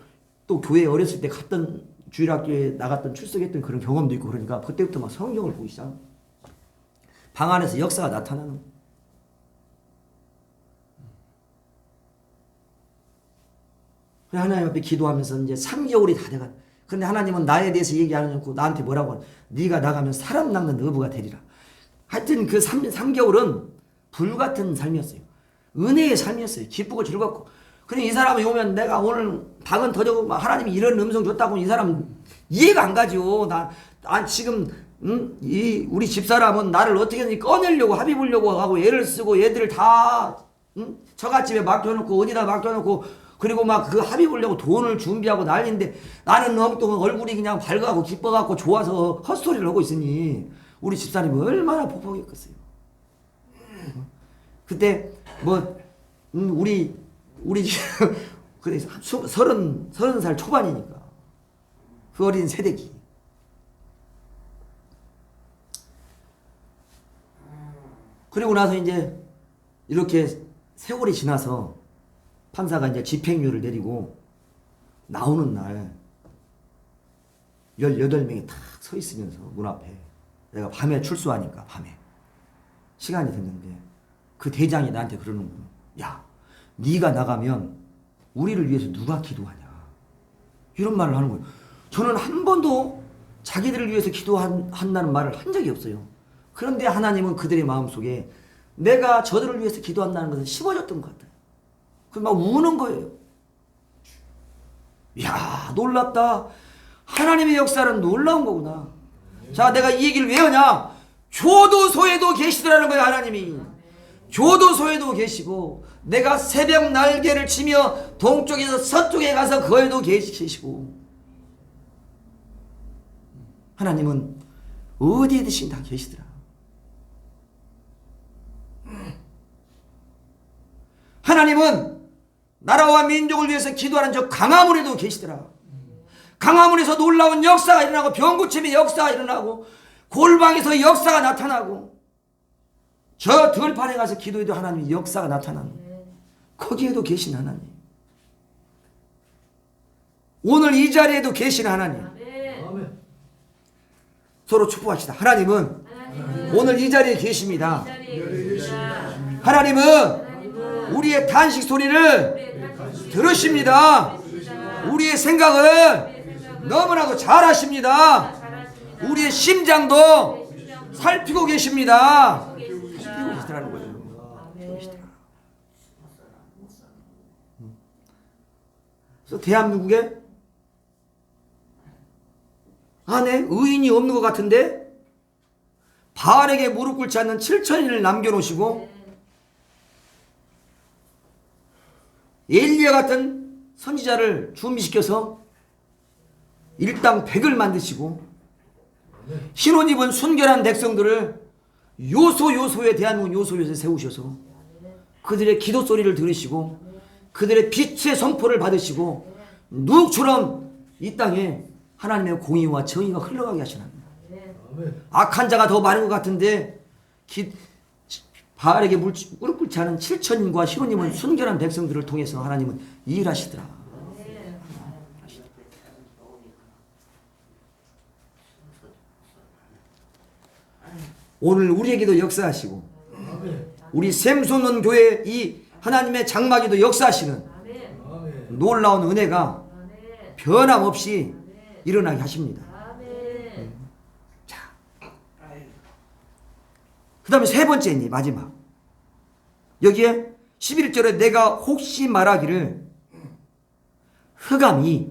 또 교회 어렸을 때 갔던 주일학교에 나갔던 출석했던 그런 경험도 있고 그러니까 그때부터 막 성경을 보기 시작. 방 안에서 역사가 나타나는. 하나님 앞에 기도하면서 이제 3개월이 다 돼가. 그런데 하나님은 나에 대해서 얘기 안 해놓고 나한테 뭐라고 하냐. 네가 나가면 사람 낚는 어부가 되리라. 하여튼 그 3개월은 불같은 삶이었어요. 은혜의 삶이었어요. 기쁘고 즐겁고. 그래 이 사람이 오면 내가 오늘 방은 터져고 하나님이 이런 음성 줬다고 이 사람 이해가 안 가죠. 나 지금 우리 집사람은 나를 어떻게든지 꺼내려고 합의 보려고 하고 애를 쓰고 애들을 다 처갓집에 맡겨놓고 어디다 맡겨놓고 그리고 막 그 합의 보려고 돈을 준비하고 난리인데 나는 너무 또 얼굴이 그냥 밝아갖고 기뻐갖고 좋아서 헛소리를 하고 있으니 우리 집사님은 얼마나 폭폭했겠어요. 그때 뭐 우리 그래 30살 초반이니까 그 어린 세대기. 그리고 나서 이제 이렇게 세월이 지나서 판사가 이제 집행유예를 내리고 나오는 날 18명이 탁 서 있으면서 문 앞에 내가 밤에 출소하니까 밤에 시간이 됐는데 그 대장이 나한테 그러는 거야. 야, 네가 나가면 우리를 위해서 누가 기도하냐. 이런 말을 하는 거예요. 저는 한 번도 자기들을 위해서 기도한다는 말을 한 적이 없어요. 그런데 하나님은 그들의 마음속에 내가 저들을 위해서 기도한다는 것을 심어줬던 것 같아요. 그래서 막 우는 거예요. 이야, 놀랍다. 하나님의 역사는 놀라운 거구나. 자, 내가 이 얘기를 왜 하냐? 교도소에도 계시더라는 거예요, 하나님이. 교도소에도 계시고, 내가 새벽 날개를 치며 동쪽에서 서쪽에 가서 거기도 계시고, 하나님은 어디에든지 다 계시더라. 하나님은 나라와 민족을 위해서 기도하는 저 강화문에도 계시더라. 강화문에서 놀라운 역사가 일어나고 병고침의 역사가 일어나고 골방에서 역사가 나타나고 저 들판에 가서 기도해도 하나님의 역사가 나타나는 거기에도 계신 하나님. 오늘 이 자리에도 계신 하나님. 서로 축복합시다. 하나님은 오늘 이 자리에 계십니다. 하나님은 우리의 탄식 소리를 들으십니다. 우리의 생각을 너무나도 잘 하십니다. 우리의 심장도 살피고 계십니다. 살피고 계시더라는 거예요. 그래서 대한민국에 안에 의인이 없는 것 같은데 바알에게 무릎 꿇지 않는 7천인을 남겨놓으시고 엘리야 같은 선지자를 준비시켜서 일당 100을 만드시고 신혼 입은 순결한 백성들을 요소에 대한민국 요소에 세우셔서 그들의 기도 소리를 들으시고 그들의 빛의 선포를 받으시고 누룩처럼 이 땅에 하나님의 공의와 정의가 흘러가게 하시는 겁니다. 악한 자가 더 많은 것 같은데 바알에게 무릎 꿇지 않은 7천인과 신혼 입은 순결한 백성들을 통해서 하나님은 일하시더라. 오늘 우리에게도 역사하시고 우리 샘솟는 교회 이 하나님의 장막에도 역사하시는 놀라운 은혜가 변함없이 일어나게 하십니다. 자, 그 다음에 세 번째 마지막 여기에 11절에 내가 혹시 말하기를 흑암이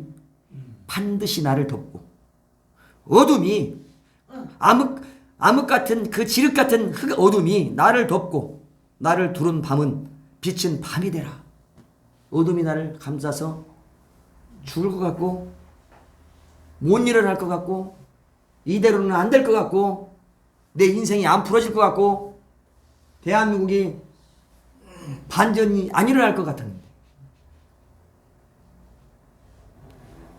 반드시 나를 덮고 어둠이 암흑 같은 그 지륵 같은 어둠이 나를 덮고 나를 두른 밤은 빛은 밤이 되라. 어둠이 나를 감싸서 죽을 것 같고 못 일어날 것 같고 이대로는 안 될 것 같고 내 인생이 안 풀어질 것 같고 대한민국이 반전이 안 일어날 것 같았는데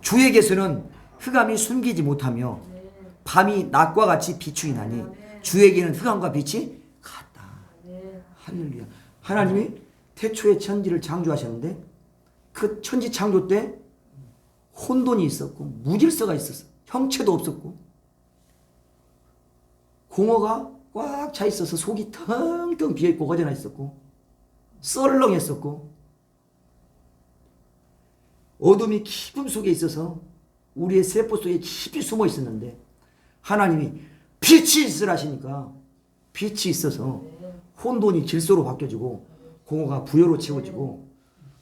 주에게서는 흑암이 숨기지 못하며 밤이 낮과 같이 비추이 나니 주에게는 흑암과 빛이 같다. 할렐루야. 하나님이 태초에 천지를 창조하셨는데 그 천지 창조 때 혼돈이 있었고 무질서가 있었어. 형체도 없었고 공허가 꽉 차 있어서 속이 텅텅 비어있고 허전하 있었고 썰렁했었고 어둠이 깊음 속에 있어서 우리의 세포 속에 깊이 숨어 있었는데 하나님이 빛이 있으라 하시니까 빛이 있어서 혼돈이 질서로 바뀌어지고 공허가 부여로 채워지고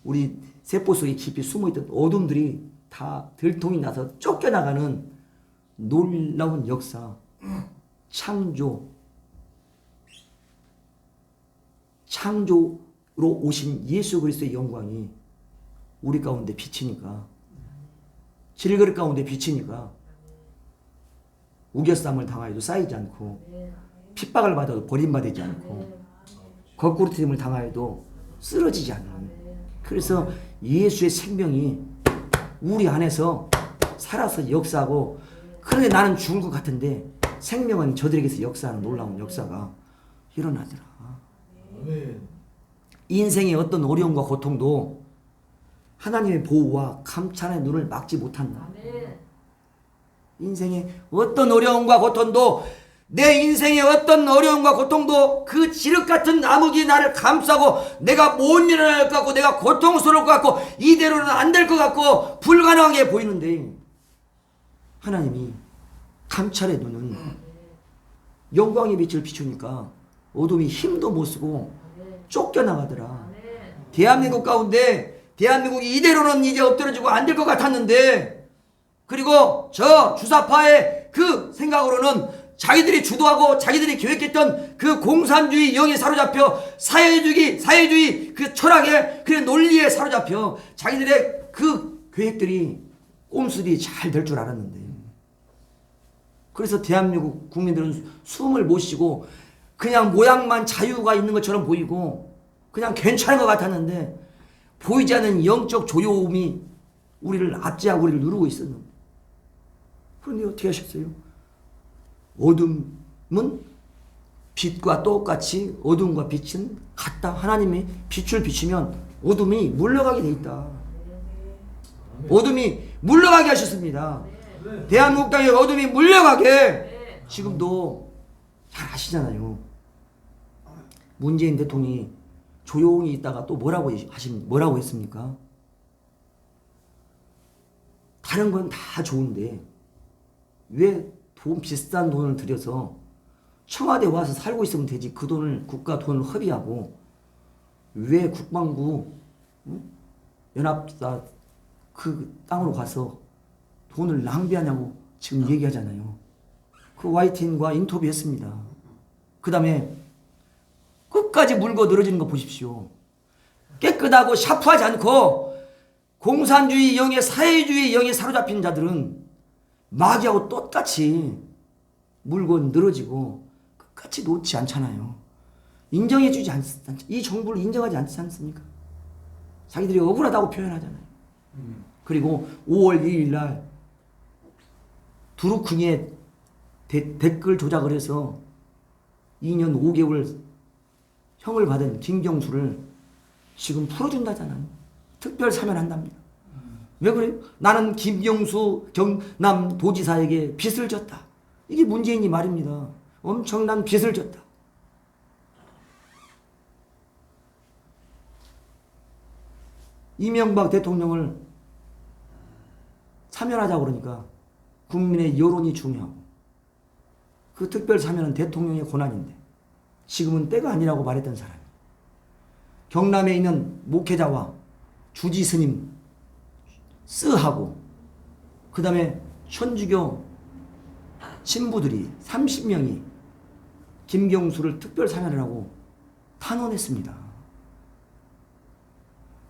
우리 세포 속에 깊이 숨어있던 어둠들이 다 들통이 나서 쫓겨나가는 놀라운 역사, 창조로 오신 예수 그리스도의 영광이 우리 가운데 비치니까, 질그릇 가운데 비치니까 우겨쌈을 당하여도 쌓이지 않고, 핍박을 받아도 버림받지 않고, 거꾸로뜨림을 당하여도 쓰러지지 않는, 그래서 예수의 생명이 우리 안에서 살아서 역사하고, 그런데 나는 죽을 것 같은데 생명은 저들에게서 역사하는 놀라운 역사가 일어나더라. 인생의 어떤 어려움과 고통도 하나님의 보호와 감찰의 눈을 막지 못한다. 인생의 어떤 어려움과 고통도, 내 인생의 어떤 어려움과 고통도 그 지륵 같은 암흑이 나를 감싸고 내가 못 일어날 것 같고 내가 고통스러울 것 같고 이대로는 안 될 것 같고 불가능하게 보이는데, 하나님이 감찰의 눈은 영광의 빛을 비추니까 어둠이 힘도 못 쓰고 쫓겨나가더라. 대한민국 가운데 대한민국이 이대로는 이제 엎드려지고 안 될 것 같았는데, 그리고 저 주사파의 그 생각으로는 자기들이 주도하고 자기들이 계획했던 그 공산주의 영에 사로잡혀 사회주의 그 철학에 그 논리에 사로잡혀 자기들의 그 계획들이 꼼수들이 잘 될 줄 알았는데, 그래서 대한민국 국민들은 숨을 못 쉬고 그냥 모양만 자유가 있는 것처럼 보이고 그냥 괜찮은 것 같았는데, 보이지 않는 영적 조여움이 우리를 압제하고 우리를 누르고 있었는데, 그런데 어떻게 하셨어요? 어둠은 빛과 똑같이 어둠과 빛은 같다. 하나님이 빛을 비추면 어둠이 물러가게 돼 있다. 어둠이 물러가게 하셨습니다. 대한민국 땅에 어둠이 물러가게 지금도 잘 아시잖아요. 문재인 대통령이 조용히 있다가 또 뭐라고 했습니까? 다른 건 다 좋은데 왜 비싼 돈을 들여서 청와대 와서 살고 있으면 되지, 그 돈을 국가 돈을 허비하고 왜 국방부 연합사 그 땅으로 가서 돈을 낭비하냐고 지금 얘기하잖아요. 그 YTN과 인터뷰했습니다. 그 다음에 끝까지 물고 늘어지는 거 보십시오. 깨끗하고 샤프하지 않고 공산주의 영에 사회주의 영에 사로잡힌 자들은 마귀하고 똑같이 물고 늘어지고 끝까지 놓지 않잖아요. 인정해주지 않습니까? 이 정부를 인정하지 않지 않습니까? 자기들이 억울하다고 표현하잖아요. 그리고 5월 1일 날 두루쿵에 댓글 조작을 해서 2년 5개월 형을 받은 김경수를 지금 풀어준다잖아요. 특별 사면한답니다. 왜 그래요? 나는 김경수 경남도지사에게 빚을 졌다. 이게 문재인이 말입니다. 엄청난 빚을 졌다. 이명박 대통령을 사면하자고 그러니까 국민의 여론이 중요하고, 그 특별 사면은 대통령의 권한인데 지금은 때가 아니라고 말했던 사람이, 경남에 있는 목회자와 주지 스님 쓰하고 그 다음에 천주교 신부들이 30명이 김경수를 특별 사면을 하고 탄원했습니다.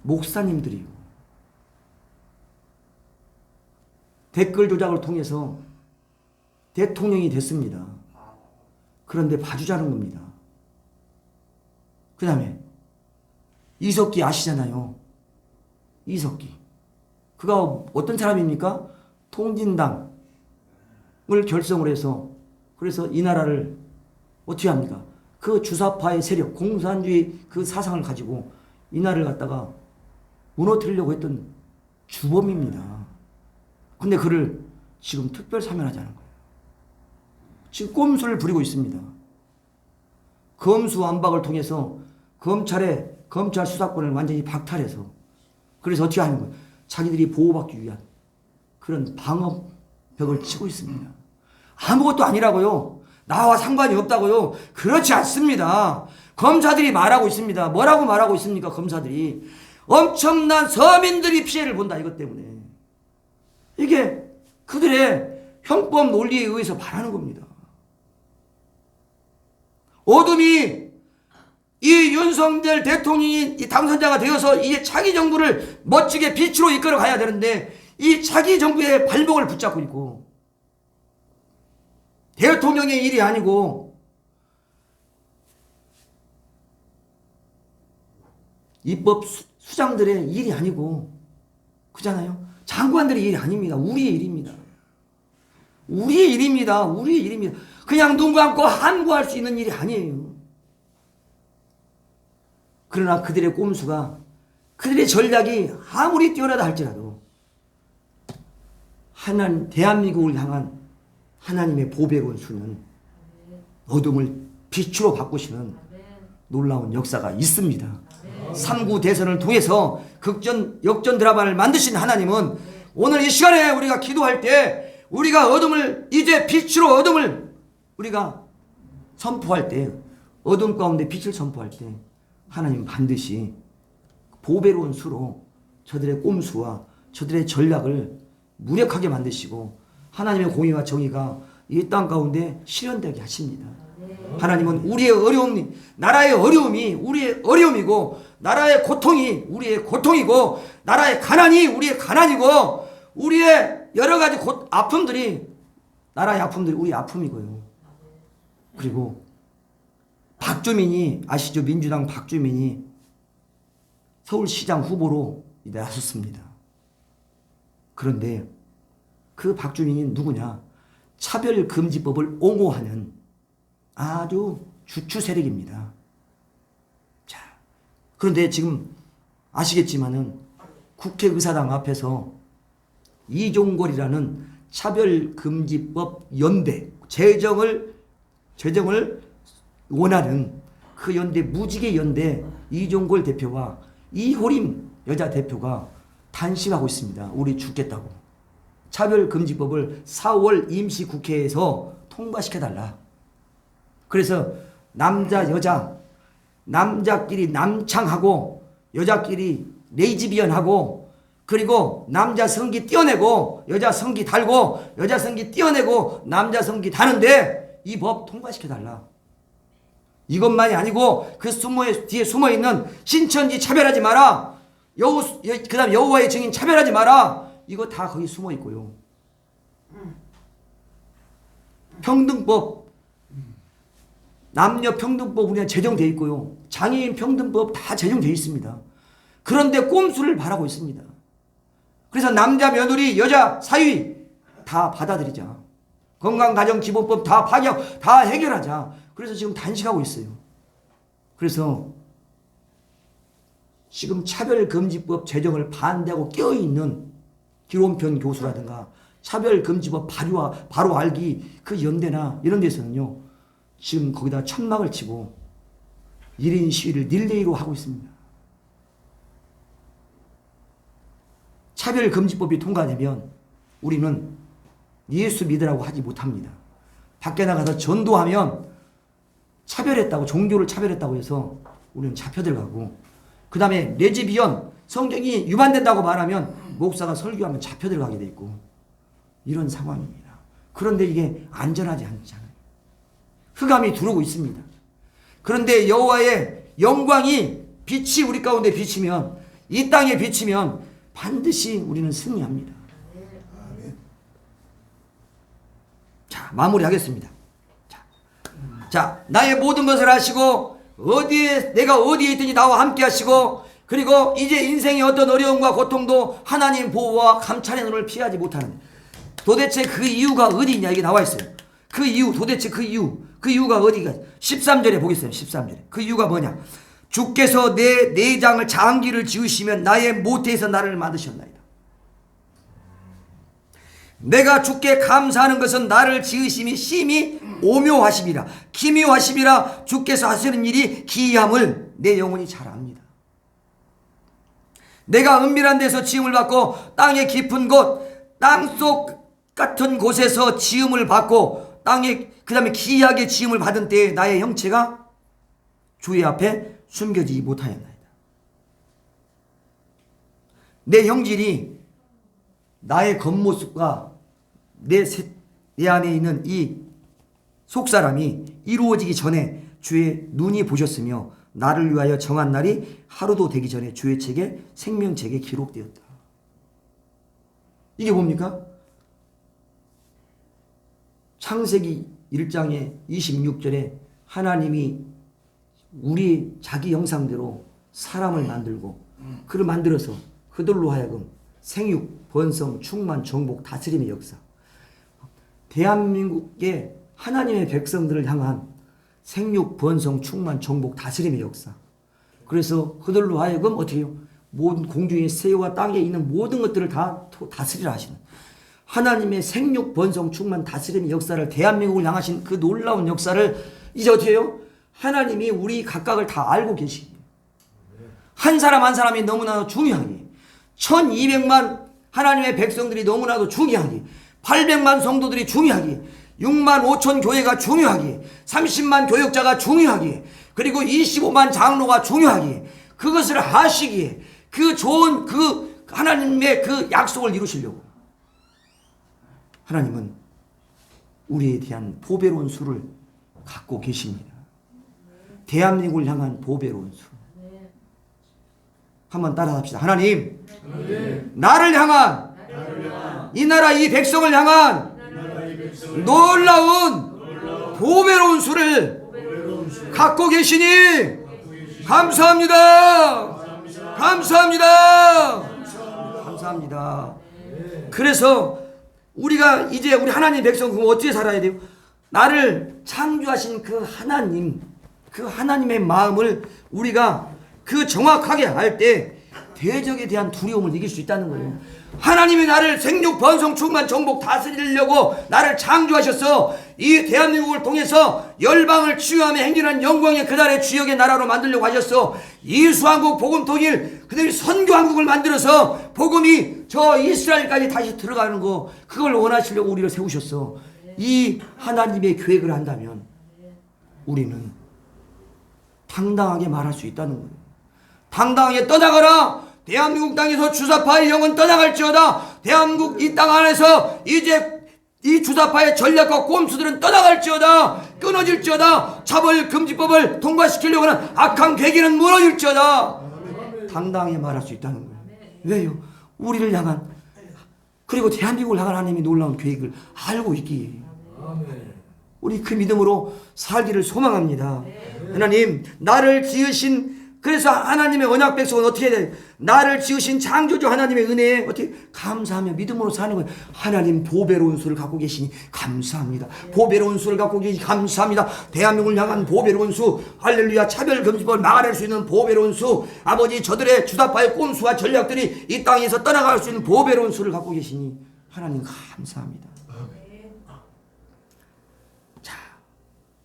목사님들이요. 댓글 조작을 통해서 대통령이 됐습니다. 그런데 봐주자는 겁니다. 그 다음에 이석기 아시잖아요. 이석기. 그가 어떤 사람입니까? 통진당을 결성을 해서, 그래서 이 나라를 어떻게 합니까? 그 주사파의 세력, 공산주의 그 사상을 가지고 이 나라를 갖다가 무너뜨리려고 했던 주범입니다. 근데 그를 지금 특별 사면하자는 거예요. 지금 꼼수를 부리고 있습니다. 검수완박을 통해서 검찰 수사권을 완전히 박탈해서, 그래서 어떻게 하는 거예요? 자기들이 보호받기 위한 그런 방어벽을 치고 있습니다. 아무것도 아니라고요. 나와 상관이 없다고요. 그렇지 않습니다. 검사들이 말하고 있습니다. 뭐라고 말하고 있습니까? 검사들이 엄청난 서민들이 피해를 본다, 이것 때문에. 이게 그들의 형법 논리에 의해서 말하는 겁니다. 어둠이 이 윤석열 대통령이 이 당선자가 되어서 이제 차기 정부를 멋지게 빛으로 이끌어 가야 되는데 이 차기 정부의 발목을 붙잡고 있고 대통령의 일이 아니고 입법 수장들의 일이 아니고 그잖아요. 장관들의 일이 아닙니다. 우리의 일입니다. 우리의 일입니다. 우리의 일입니다. 그냥 눈 감고 함구할 수 있는 일이 아니에요. 그러나 그들의 꼼수가 그들의 전략이 아무리 뛰어나다 할지라도 대한민국을 향한 하나님의 보배로운 수는 어둠을 빛으로 바꾸시는 놀라운 역사가 있습니다. 3구 대선을 통해서 역전 드라마를 만드신 하나님은 오늘 이 시간에 우리가 기도할 때 우리가 어둠을 이제 빛으로 어둠을 우리가 선포할 때 어둠 가운데 빛을 선포할 때 하나님 반드시 보배로운 수로 저들의 꼼수와 저들의 전략을 무력하게 만드시고 하나님의 공의와 정의가 이 땅 가운데 실현되게 하십니다. 하나님은 우리의 어려움, 나라의 어려움이 우리의 어려움이고 나라의 고통이 우리의 고통이고 나라의 가난이 우리의 가난이고 우리의 여러 가지 아픔들이 나라의 아픔들이 우리의 아픔이고요. 그리고 박주민이 아시죠? 민주당 박주민이 서울시장 후보로 나섰습니다. 그런데 그 박주민이 누구냐? 차별금지법을 옹호하는 아주 주추 세력입니다. 자, 그런데 지금 아시겠지만은 국회의사당 앞에서 이종걸이라는 차별금지법 연대 제정을 원하는 그 연대 무지개 연대 이종걸 대표와 이호림 여자 대표가 단식하고 있습니다. 우리 죽겠다고. 차별금지법을 4월 임시국회에서 통과시켜달라. 그래서 남자 여자 남자끼리 남창하고 여자끼리 레이즈비언하고 그리고 남자 성기 떼어내고 여자 성기 달고 여자 성기 떼어내고 남자 성기 다는데 이 법 통과시켜달라. 이것만이 아니고 그 뒤에 숨어있는 신천지 차별하지 마라. 그 다음 여호와의 증인 차별하지 마라. 이거 다 거기 숨어있고요. 평등법 남녀평등법 우리가 제정되어 있고요. 장애인 평등법 다 제정되어 있습니다. 그런데 꼼수를 바라고 있습니다. 그래서 남자 며느리 여자 사위 다 받아들이자. 건강가정기본법 다 파격 다 해결하자. 그래서 지금 단식하고 있어요. 그래서 지금 차별금지법 제정을 반대하고 깨어있는 기론편 교수라든가 차별금지법 바로 알기 그 연대나 이런 데서는요. 지금 거기다 천막을 치고 1인 시위를 릴레이로 하고 있습니다. 차별금지법이 통과되면 우리는 예수 믿으라고 하지 못합니다. 밖에 나가서 전도하면 차별했다고 종교를 차별했다고 해서 우리는 잡혀들어가고 그 다음에 레즈비언 성경이 위반된다고 말하면 목사가 설교하면 잡혀들어가게 돼 있고 이런 상황입니다. 그런데 이게 안전하지 않잖아요. 흑암이 두르고 있습니다. 그런데 여호와의 영광이 빛이 우리 가운데 비치면 이 땅에 비치면 반드시 우리는 승리합니다. 자, 마무리하겠습니다. 자, 나의 모든 것을 하시고 내가 어디에 있든지 나와 함께 하시고 그리고 이제 인생의 어떤 어려움과 고통도 하나님 보호와 감찰의 눈을 피하지 못하는 도대체 그 이유가 어디 있냐 이게 나와 있어요. 그 이유 도대체 그 이유가 어디가 13절에 보겠어요. 13절에 그 이유가 뭐냐. 주께서 내 내장을 장기를 지으시면 나의 모태에서 나를 만드셨나이다. 내가 주께 감사하는 것은 나를 지으심이 심히 오묘하심이라 기묘하심이라 주께서 하시는 일이 기이함을 내 영혼이 잘 압니다. 내가 은밀한 데서 지음을 받고 땅의 깊은 곳 땅속 같은 곳에서 지음을 받고 땅에 그 다음에 기이하게 지음을 받은 때에 나의 형체가 주의 앞에 숨겨지지 못하였나이다. 내 형질이 나의 겉모습과 내 안에 있는 이 속사람이 이루어지기 전에 주의 눈이 보셨으며 나를 위하여 정한 날이 하루도 되기 전에 주의 책에 생명책에 기록되었다. 이게 뭡니까? 창세기 1장의 26절에 하나님이 우리 자기 형상대로 사람을 만들고 그를 만들어서 그들로 하여금 생육, 번성, 충만, 정복, 다스림의 역사. 대한민국의 하나님의 백성들을 향한 생육, 번성, 충만, 정복, 다스림의 역사. 그래서 그들로 하여금 어떻게 해요? 모든 공중의 새와 땅에 있는 모든 것들을 다 다스리라 하시는 하나님의 생육, 번성, 충만, 다스림의 역사를 대한민국을 향하신 그 놀라운 역사를 이제 어떻게 해요? 하나님이 우리 각각을 다 알고 계시기. 한 사람 한 사람이 너무나도 중요하기. 1200만 하나님의 백성들이 너무나도 중요하기. 800만 성도들이 중요하기. 6만 5천 교회가 중요하기. 30만 교역자가 중요하기. 그리고 25만 장로가 중요하기. 그것을 하시기에 그 좋은 그 하나님의 그 약속을 이루시려고 하나님은 우리에 대한 보배로운 수를 갖고 계십니다. 대한민국을 향한 보배로운 수. 한번 따라합시다. 하나님, 나를 향한 이 나라 이 백성을 향한 놀라운 보배로운 수를 갖고 계시니 감사합니다. 감사합니다. 감사합니다. 그래서 우리가 이제 우리 하나님 백성 그럼 어떻게 살아야 돼요? 나를 창조하신 그 하나님, 그 하나님의 마음을 우리가 그 정확하게 할 때 대적에 대한 두려움을 이길 수 있다는 거예요. 하나님이 나를 생육, 번성, 충만, 정복 다스리려고 나를 창조하셨어. 이 대한민국을 통해서 열방을 치유하며 행진한 영광의 그날의 주역의 나라로 만들려고 하셨어. 이수한국 복음통일 그들이 선교한국을 만들어서 복음이 저 이스라엘까지 다시 들어가는 거 그걸 원하시려고 우리를 세우셨어. 이 하나님의 계획을 한다면 우리는 당당하게 말할 수 있다는 거예요. 당당하게 떠나가라. 대한민국 땅에서 주사파의 영은 떠나갈지어다. 대한민국 이 땅 안에서 이제 이 주사파의 전략과 꼼수들은 떠나갈지어다. 끊어질지어다. 차별금지법을 통과시키려고 하는 악한 계기는 무너질지어다. 당당하게 말할 수 있다는 거예요. 왜요? 우리를 향한 그리고 대한민국을 향한 하나님의 놀라운 계획을 알고 있기에 우리 그 믿음으로 살기를 소망합니다. 하나님 나를 지으신 그래서 하나님의 언약 백성은 어떻게 해야 돼요? 나를 지으신 창조주 하나님의 은혜에 어떻게 감사하며 믿음으로 사는 거예요. 하나님 보배로운 수를 갖고 계시니 감사합니다. 보배로운 수를 갖고 계시니 감사합니다. 대한민국을 향한 보배로운 수, 할렐루야. 차별금지법을 막아낼 수 있는 보배로운 수, 아버지 저들의 주사파의 꼼수와 전략들이 이 땅에서 떠나갈 수 있는 보배로운 수를 갖고 계시니 하나님 감사합니다. 자,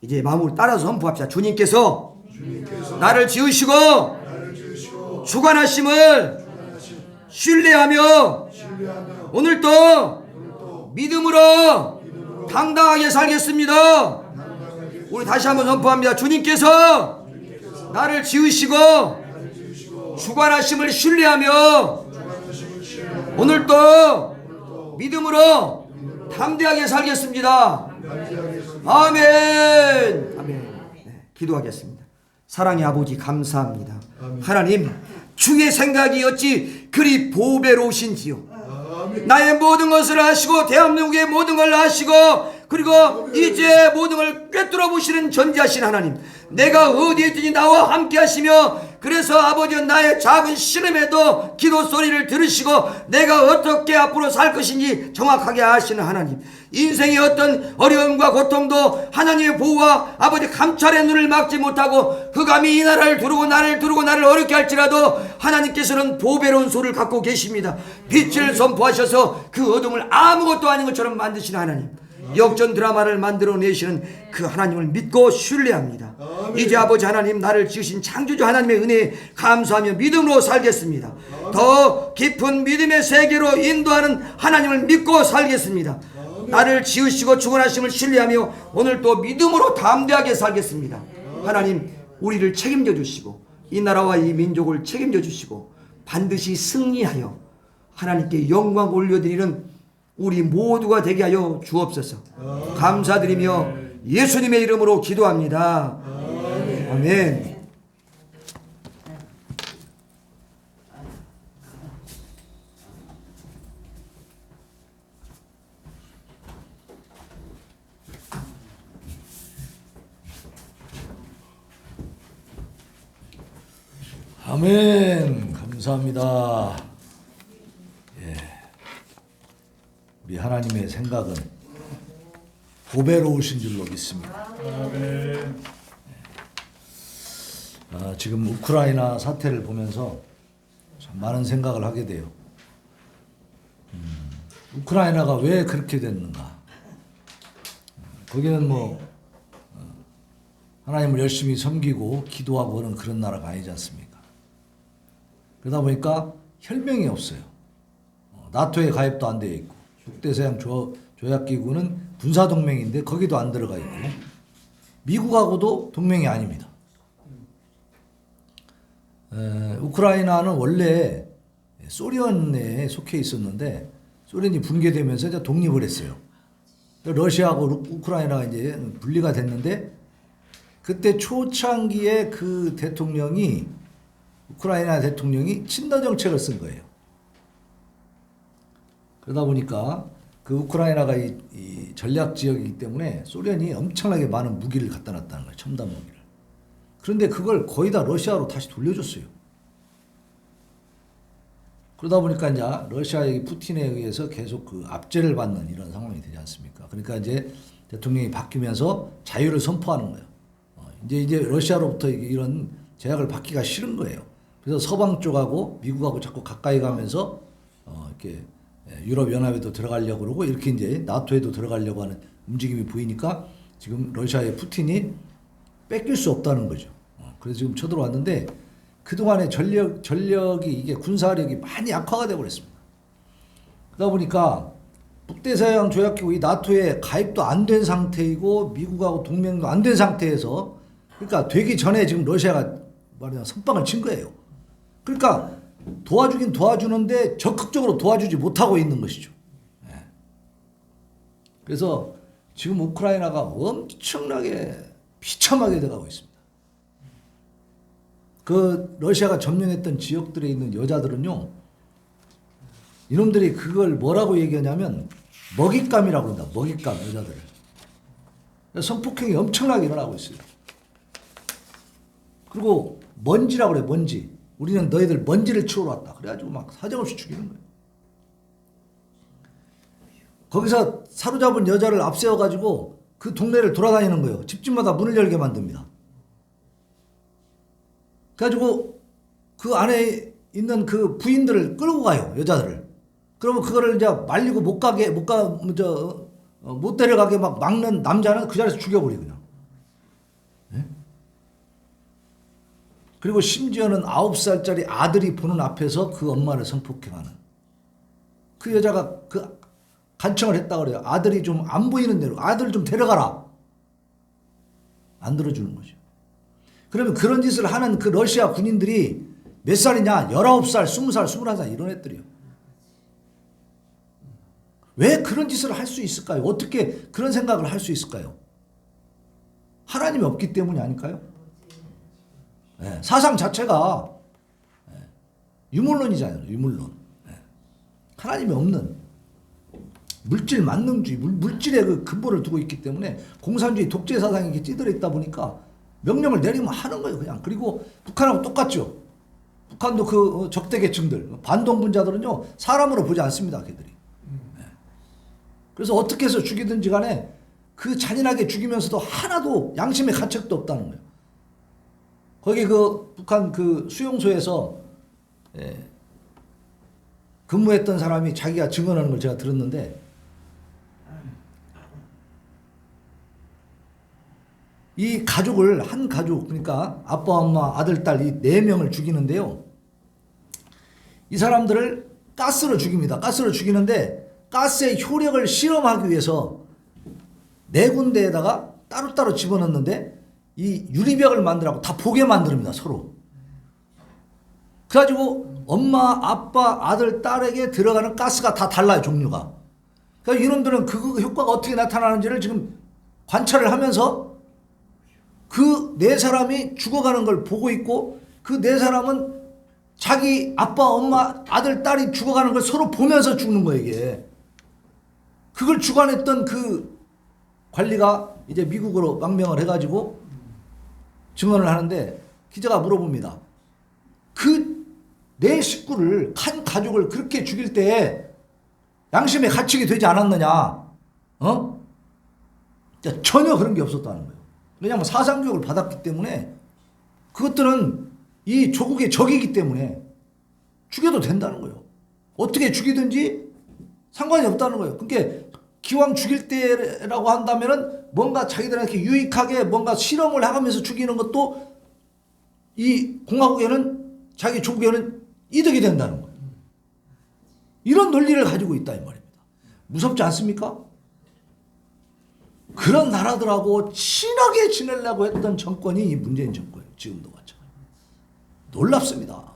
이제 마음을 따라서 선포합시다. 주님께서 나를 지으시고 주관하심을 신뢰하며 오늘도 믿음으로 당당하게 살겠습니다. 우리 다시 한번 선포합니다. 주님께서 나를 지으시고 주관하심을 신뢰하며 오늘도 믿음으로 담대하게 살겠습니다. 아멘. 아멘. 네, 기도하겠습니다. 사랑의 아버지 감사합니다. 하나님 주의 생각이 어찌 그리 보배로우신지요. 나의 모든 것을 아시고 대한민국의 모든 걸 아시고 그리고 이제 모든 걸 꿰뚫어 보시는 전지하신 하나님, 내가 어디에 있든지 나와 함께 하시며 그래서 아버지 나의 작은 신음에도 기도 소리를 들으시고 내가 어떻게 앞으로 살 것인지 정확하게 아시는 하나님, 인생의 어떤 어려움과 고통도 하나님의 보호와 아버지 감찰의 눈을 막지 못하고 그 감히 이 나라를 두르고 나를 어렵게 할지라도 하나님께서는 보배로운 소를 갖고 계십니다. 빛을 선포하셔서 그 어둠을 아무것도 아닌 것처럼 만드시는 하나님, 역전 드라마를 만들어내시는 그 하나님을 믿고 신뢰합니다. 이제 아버지 하나님 나를 지으신 창조주 하나님의 은혜에 감사하며 믿음으로 살겠습니다. 더 깊은 믿음의 세계로 인도하는 하나님을 믿고 살겠습니다. 나를 지으시고 주관하심을 신뢰하며 오늘 또 믿음으로 담대하게 살겠습니다. 하나님 우리를 책임져 주시고 이 나라와 이 민족을 책임져 주시고 반드시 승리하여 하나님께 영광 올려드리는 우리 모두가 되게 하여 주옵소서. 감사드리며 예수님의 이름으로 기도합니다. 아멘. 아멘. 감사합니다. 예. 우리 하나님의 생각은 보배로우신 줄로 믿습니다. 지금 우크라이나 사태를 보면서 참 많은 생각을 하게 돼요. 우크라이나가 왜 그렇게 됐는가? 거기는 하나님을 열심히 섬기고 기도하고 그런 그런 나라가 아니지 않습니까? 그러다 보니까 혈맹이 없어요. 나토에 가입도 안 되어 있고, 북대서양 조약기구는 군사동맹인데 거기도 안 들어가 있고, 미국하고도 동맹이 아닙니다. 우크라이나는 원래 소련에 속해 있었는데 소련이 붕괴되면서 이제 독립을 했어요. 러시아하고 우크라이나가 이제 분리가 됐는데 그때 초창기에 그 대통령이 우크라이나 대통령이 친러 정책을 쓴 거예요. 그러다 보니까 그 우크라이나가 이 전략 지역이기 때문에 소련이 엄청나게 많은 무기를 갖다 놨다는 거예요. 첨단 무기를. 그런데 그걸 거의 다 러시아로 다시 돌려줬어요. 그러다 보니까 이제 러시아의 푸틴에 의해서 계속 그 압제를 받는 이런 상황이 되지 않습니까? 그러니까 이제 대통령이 바뀌면서 자유를 선포하는 거예요. 이제 러시아로부터 이런 제약을 받기가 싫은 거예요. 그래서 서방 쪽하고 미국하고 자꾸 가까이 가면서 이렇게 유럽 연합에도 들어가려고 그러고 이렇게 이제 나토에도 들어가려고 하는 움직임이 보이니까 지금 러시아의 푸틴이 뺏길 수 없다는 거죠. 그래서 지금 쳐들어왔는데 그동안의 전력이 이게 군사력이 많이 약화가 되고 그랬습니다. 그러다 보니까 북대서양 조약기구 이 나토에 가입도 안 된 상태이고 미국하고 동맹도 안 된 상태에서 그러니까 되기 전에 지금 러시아가 말하자면 선빵을 친 거예요. 그러니까 도와주긴 도와주는데 적극적으로 도와주지 못하고 있는 것이죠. 그래서 지금 우크라이나가 엄청나게 비참하게 돼가고 있습니다. 그 러시아가 점령했던 지역들에 있는 여자들은요, 이놈들이 그걸 뭐라고 얘기하냐면 먹잇감이라고 한다. 먹잇감 여자들을. 성폭행이 엄청나게 일어나고 있어요. 그리고 먼지라고 그래. 먼지. 우리는 너희들 먼지를 치우러 왔다. 그래가지고 막 사정없이 죽이는 거예요. 거기서 사로잡은 여자를 앞세워가지고 그 동네를 돌아다니는 거예요. 집집마다 문을 열게 만듭니다. 그래가지고 그 안에 있는 그 부인들을 끌고 가요. 여자들을. 그러면 그거를 이제 말리고 못 데려가게 막 막는 남자는 그 자리에서 죽여버려 그냥. 네? 그리고 심지어는 9살짜리 아들이 보는 앞에서 그 엄마를 성폭행하는. 그 여자가 그 간청을 했다 그래요. 아들이 좀 안 보이는 대로 아들을 좀 데려가라. 안 들어주는 거죠. 그러면 그런 짓을 하는 그 러시아 군인들이 몇 살이냐? 19살, 20살, 21살 이런 애들이요. 왜 그런 짓을 할 수 있을까요? 어떻게 그런 생각을 할 수 있을까요? 하나님이 없기 때문이 아닐까요? 네, 사상 자체가 유물론이잖아요. 유물론. 하나님이 없는 물질 만능주의, 물질의 그 근본을 두고 있기 때문에 공산주의 독재 사상이 이렇게 찌들어 있다 보니까 명령을 내리면 하는 거예요, 그냥. 그리고 북한하고 똑같죠. 북한도 그 적대 계층들, 반동분자들은요, 사람으로 보지 않습니다, 걔들이. 그래서 어떻게 해서 죽이든지 간에 그 잔인하게 죽이면서도 하나도 양심의 가책도 없다는 거예요. 거기 그 북한 그 수용소에서 근무했던 사람이 자기가 증언하는 걸 제가 들었는데 이 가족을 한 가족 그러니까 아빠 엄마 아들 딸 이 4명을 죽이는데요. 이 사람들을 가스로 죽입니다. 가스로 죽이는데 가스의 효력을 실험하기 위해서 4군데에다가 따로따로 집어넣는데 이 유리벽을 만들라고 다 보게 만듭니다. 서로. 그래가지고 엄마, 아빠, 아들, 딸에게 들어가는 가스가 다 달라요. 종류가. 그러니까 이놈들은 그 효과가 어떻게 나타나는지를 지금 관찰을 하면서 그 4사람이 죽어가는 걸 보고 있고 그 4사람은 자기 아빠, 엄마, 아들, 딸이 죽어가는 걸 서로 보면서 죽는 거예요. 이게. 그걸 주관했던 그 관리가 이제 미국으로 망명을 해가지고 증언을 하는데 기자가 물어봅니다. 그 내 식구를 한 가족을 그렇게 죽일 때 양심의 가책이 되지 않았느냐? 어? 전혀 그런 게 없었다는 거예요. 왜냐하면 사상교육을 받았기 때문에 그것들은 이 조국의 적이기 때문에 죽여도 된다는 거예요. 어떻게 죽이든지 상관이 없다는 거예요. 그러니까 기왕 죽일 때라고 한다면은 뭔가 자기들한테 유익하게 뭔가 실험을 하면서 죽이는 것도 이 공화국에는 자기 조국에는 이득이 된다는 거예요. 이런 논리를 가지고 있다 이 말입니다. 무섭지 않습니까? 그런 나라들하고 친하게 지내려고 했던 정권이 이 문재인 정권이에요. 지금도 마찬가지입니다. 놀랍습니다.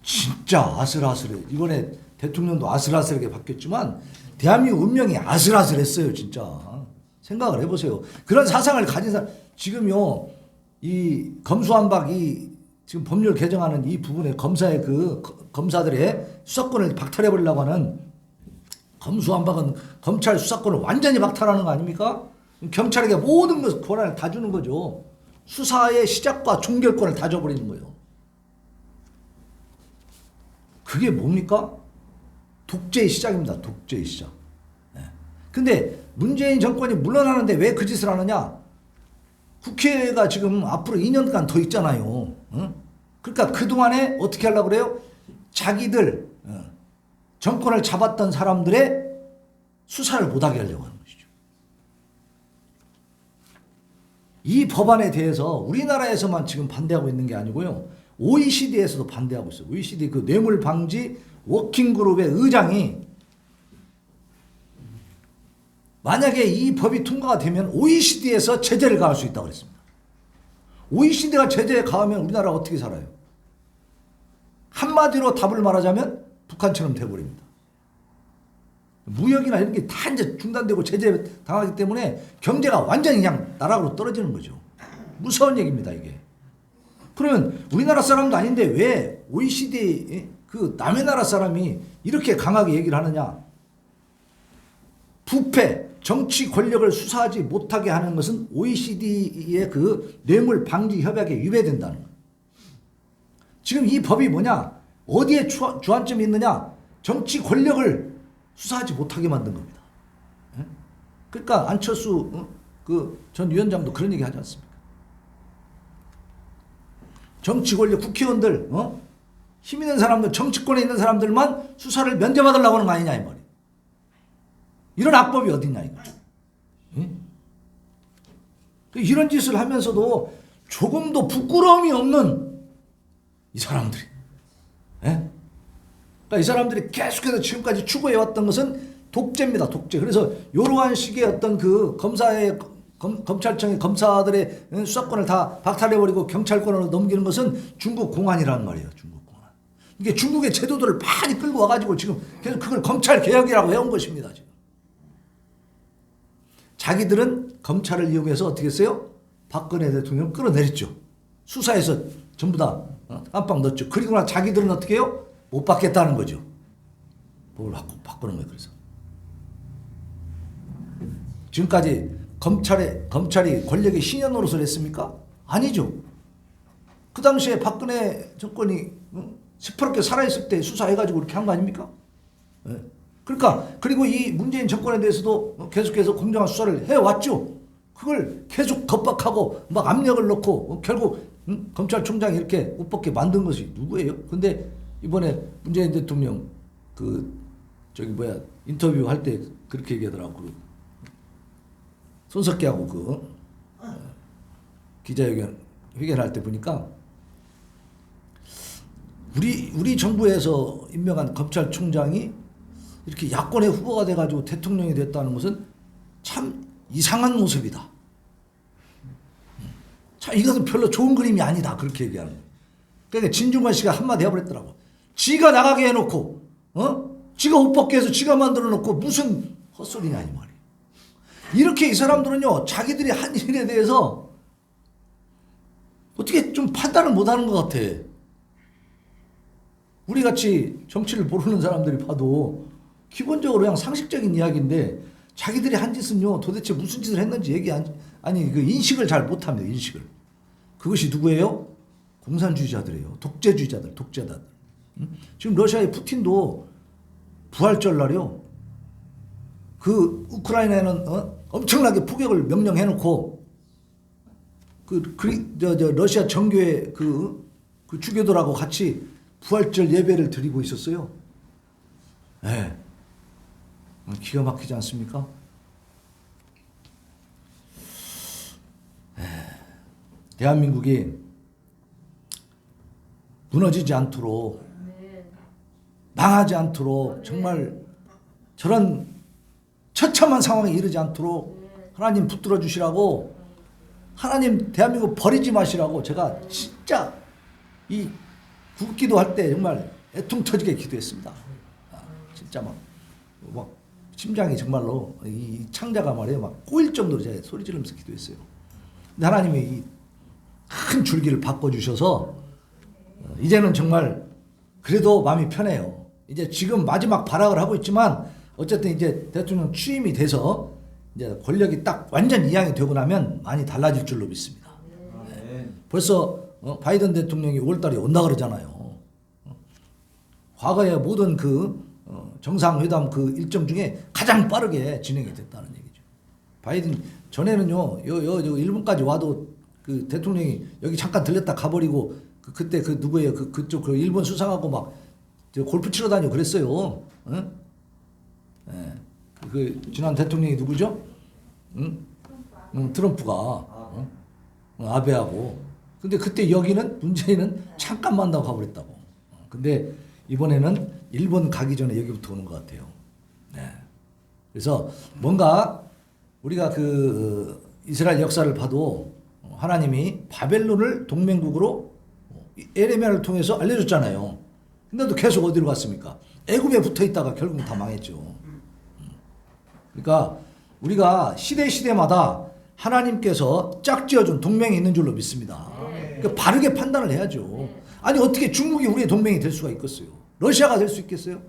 진짜 아슬아슬해. 이번에 대통령도 아슬아슬하게 바뀌었지만 대한민국 운명이 아슬아슬했어요. 진짜. 생각을 해보세요. 그런 사상을 가진 사람 지금요. 이 검수완박 이 지금 법률 개정하는 이 부분에 검사의 그 검사들의 수사권을 박탈해버리려고 하는 검수완박은 검찰 수사권을 완전히 박탈하는 거 아닙니까? 경찰에게 모든 것 권한을 다 주는 거죠. 수사의 시작과 종결권을 다 줘버리는 거예요. 그게 뭡니까? 독재의 시작입니다. 독재의 시작. 네. 근데 문재인 정권이 물러나는데 왜 그 짓을 하느냐? 국회가 지금 앞으로 2년간 더 있잖아요. 응? 그러니까 그동안에 어떻게 하려고 그래요? 자기들 정권을 잡았던 사람들의 수사를 못하게 하려고 하는 것이죠. 이 법안에 대해서 우리나라에서만 지금 반대하고 있는 게 아니고요. OECD에서도 반대하고 있어요. OECD 그 뇌물 방지 워킹그룹의 의장이 만약에 이 법이 통과가 되면 OECD에서 제재를 가할 수 있다고 그랬습니다. OECD가 제재에 가하면 우리나라가 어떻게 살아요? 한마디로 답을 말하자면 북한처럼 돼버립니다. 무역이나 이런 게 다 이제 중단되고 제재 당하기 때문에 경제가 완전히 그냥 나락으로 떨어지는 거죠. 무서운 얘기입니다, 이게. 그러면 우리나라 사람도 아닌데 왜 OECD 그 남의 나라 사람이 이렇게 강하게 얘기를 하느냐? 부패, 정치 권력을 수사하지 못하게 하는 것은 OECD의 그 뇌물 방지 협약에 위배된다는 거예요. 지금 이 법이 뭐냐? 어디에 주안점이 있느냐? 정치 권력을 수사하지 못하게 만든 겁니다. 그러니까 안철수 그 전 위원장도 그런 얘기 하지 않습니까? 정치 권력 국회의원들 힘 있는 사람들 정치권에 있는 사람들만 수사를 면제받으려고 하는 거 아니냐 이 말이에요. 이런 악법이 어딨냐 이거죠. 이런 짓을 하면서도 조금도 부끄러움이 없는 이 사람들이. 그러니까 이 사람들이 계속해서 지금까지 추구해왔던 것은 독재입니다. 독재. 그래서 이러한 식의 어떤 그 검찰청의 검사들의 수사권을 다 박탈해버리고 경찰권으로 넘기는 것은 중국 공안이라는 말이에요. 중국 공안. 이게 중국의 제도들을 많이 끌고 와가지고 지금 계속 그걸 검찰 개혁이라고 해온 것입니다. 지금. 자기들은 검찰을 이용해서 어떻게 했어요? 박근혜 대통령을 끌어내렸죠. 수사에서 전부 다 깜빡 넣었죠. 그리고 나 자기들은 어떻게 해요? 못 받겠다는 거죠. 법을 바꾸는 거예요. 그래서 지금까지 검찰이 권력의 신현 노릇을 했습니까? 아니죠. 그 당시에 박근혜 정권이 시퍼렇게 살아있을 때 수사해가지고 그렇게 한 거 아닙니까? 네. 그러니까 그리고 이 문재인 정권에 대해서도 계속해서 공정한 수사를 해왔죠. 그걸 계속 겁박하고 막 압력을 넣고 결국 검찰총장이 이렇게 못 받게 만든 것이 누구예요? 근데 이번에 문재인 대통령 인터뷰 할 때 그렇게 얘기하더라고. 손석희하고 회견할 때 보니까 우리 정부에서 임명한 검찰총장이 이렇게 야권의 후보가 돼가지고 대통령이 됐다는 것은 참 이상한 모습이다. 참 이것은 별로 좋은 그림이 아니다. 그렇게 얘기하는 거예요. 그러니까 진중권 씨가 한마디 해버렸더라고. 지가 나가게 해놓고 지가 옷 벗게 해서 지가 만들어 놓고 무슨 헛소리냐 이 말이에요. 이렇게 이 사람들은요 자기들이 한 일에 대해서 어떻게 좀 판단을 못하는 것 같아. 우리같이 정치를 모르는 사람들이 봐도 기본적으로 그냥 상식적인 이야기인데 자기들이 한 짓은요 도대체 무슨 짓을 했는지 그 인식을 잘 못합니다. 인식을. 그것이 누구예요? 공산주의자들이에요. 독재주의자들, 독재자들. 지금 러시아의 푸틴도 부활절 날이요. 그 우크라이나에는 엄청나게 포격을 명령해놓고 러시아 정교회 그 주교들하고 같이 부활절 예배를 드리고 있었어요. 네. 기가 막히지 않습니까? 대한민국이 무너지지 않도록 망하지 않도록 정말 저런 처참한 상황에 이르지 않도록 하나님 붙들어 주시라고 하나님 대한민국 버리지 마시라고 제가 진짜 이 국기도 할 때 정말 애통 터지게 기도했습니다. 진짜 막 심장이 정말로 이 창자가 말이에요 막 꼬일 정도로 제가 소리 지르면서 기도했어요. 근데 하나님이 이 큰 줄기를 바꿔주셔서 이제는 정말 그래도 마음이 편해요. 이제 지금 마지막 발악을 하고 있지만 어쨌든 이제 대통령 취임이 돼서 이제 권력이 딱 완전 이양이 되고 나면 많이 달라질 줄로 믿습니다. 네. 벌써 바이든 대통령이 5월달에 온다 그러잖아요. 과거의 모든 그 정상회담 그 일정 중에 가장 빠르게 진행이 됐다는 얘기죠. 바이든 전에는요, 요 일본까지 와도 그 대통령이 여기 잠깐 들렸다 가버리고 그때 그 누구예요? 그쪽 그 일본 수상하고 막 골프 치러 다니고 그랬어요. 응? 네. 그 지난 대통령이 누구죠? 응? 트럼프가 아베하고. 근데 그때 여기는 문재인은 잠깐 만나고 가버렸다고. 근데 이번에는 일본 가기 전에 여기부터 오는 것 같아요. 네. 그래서 뭔가 우리가 그 이스라엘 역사를 봐도 하나님이 바벨론을 동맹국으로 에레미야를 통해서 알려줬잖아요. 근데도 계속 어디로 갔습니까? 애굽에 붙어 있다가 결국 다 망했죠. 그러니까 우리가 시대마다 하나님께서 짝지어준 동맹이 있는 줄로 믿습니다. 그러니까 바르게 판단을 해야죠. 아니 어떻게 중국이 우리의 동맹이 될 수가 있겠어요? 러시아가 될 수 있겠어요?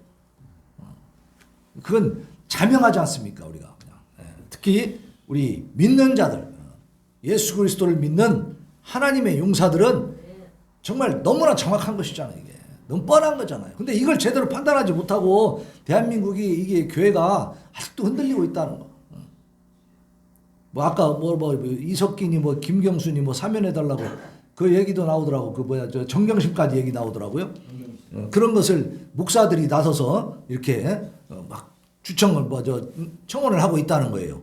그건 자명하지 않습니까? 우리가 그냥. 특히 우리 믿는 자들, 예수 그리스도를 믿는 하나님의 용사들은 정말 너무나 정확한 것이잖아요. 이게 너무 뻔한 거잖아요. 근데 이걸 제대로 판단하지 못하고 대한민국이 이게 교회가 아직도 흔들리고 있다는 거. 뭐 아까 이석기니 뭐 김경순이 뭐 사면해달라고 그 얘기도 나오더라고. 그 뭐야 저 정경심까지 얘기 나오더라고요. 그런 것을 목사들이 나서서 이렇게 막 주청을 청원을 하고 있다는 거예요.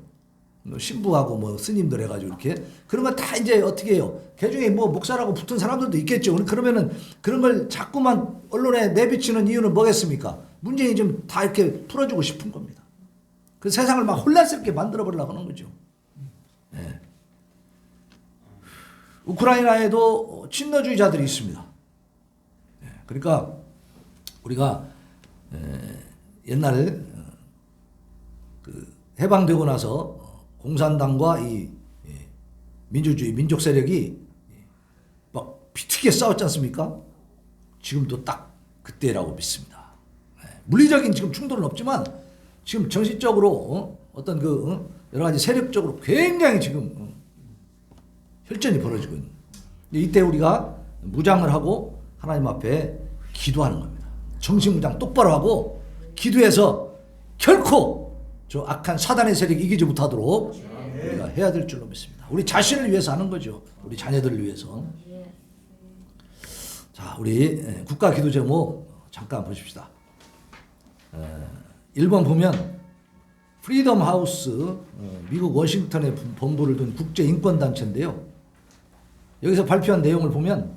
신부하고 뭐 스님들 해가지고 이렇게 그런 거 다 이제 어떻게 해요? 개중에 뭐 목사라고 붙은 사람들도 있겠죠. 그러면은 그런 걸 자꾸만 언론에 내비치는 이유는 뭐겠습니까? 문제는 좀 다 이렇게 풀어주고 싶은 겁니다. 그 세상을 막 혼란스럽게 만들어 보려고 하는 거죠. 네. 우크라이나에도 친러주의자들이 있습니다. 네. 그러니까 우리가 옛날 그 해방되고 나서 공산당과 이 민주주의 민족 세력이 막 피튀게 싸웠지 않습니까? 지금도 딱 그때라고 믿습니다. 물리적인 지금 충돌은 없지만 지금 정신적으로 어떤 그 여러 가지 세력적으로 굉장히 지금 혈전이 벌어지고 있는. 이때 우리가 무장을 하고 하나님 앞에 기도하는 겁니다. 정신무장 똑바로 하고 기도해서 결코 저 악한 사단의 세력이 이기지 못하도록 우리가 해야 될 줄로 믿습니다. 우리 자신을 위해서 하는 거죠. 우리 자녀들을 위해서. 자, 우리 국가 기도 제목 잠깐 보십시다. 1번 보면 프리덤 하우스 미국 워싱턴에 본부를 둔 국제 인권 단체인데요. 여기서 발표한 내용을 보면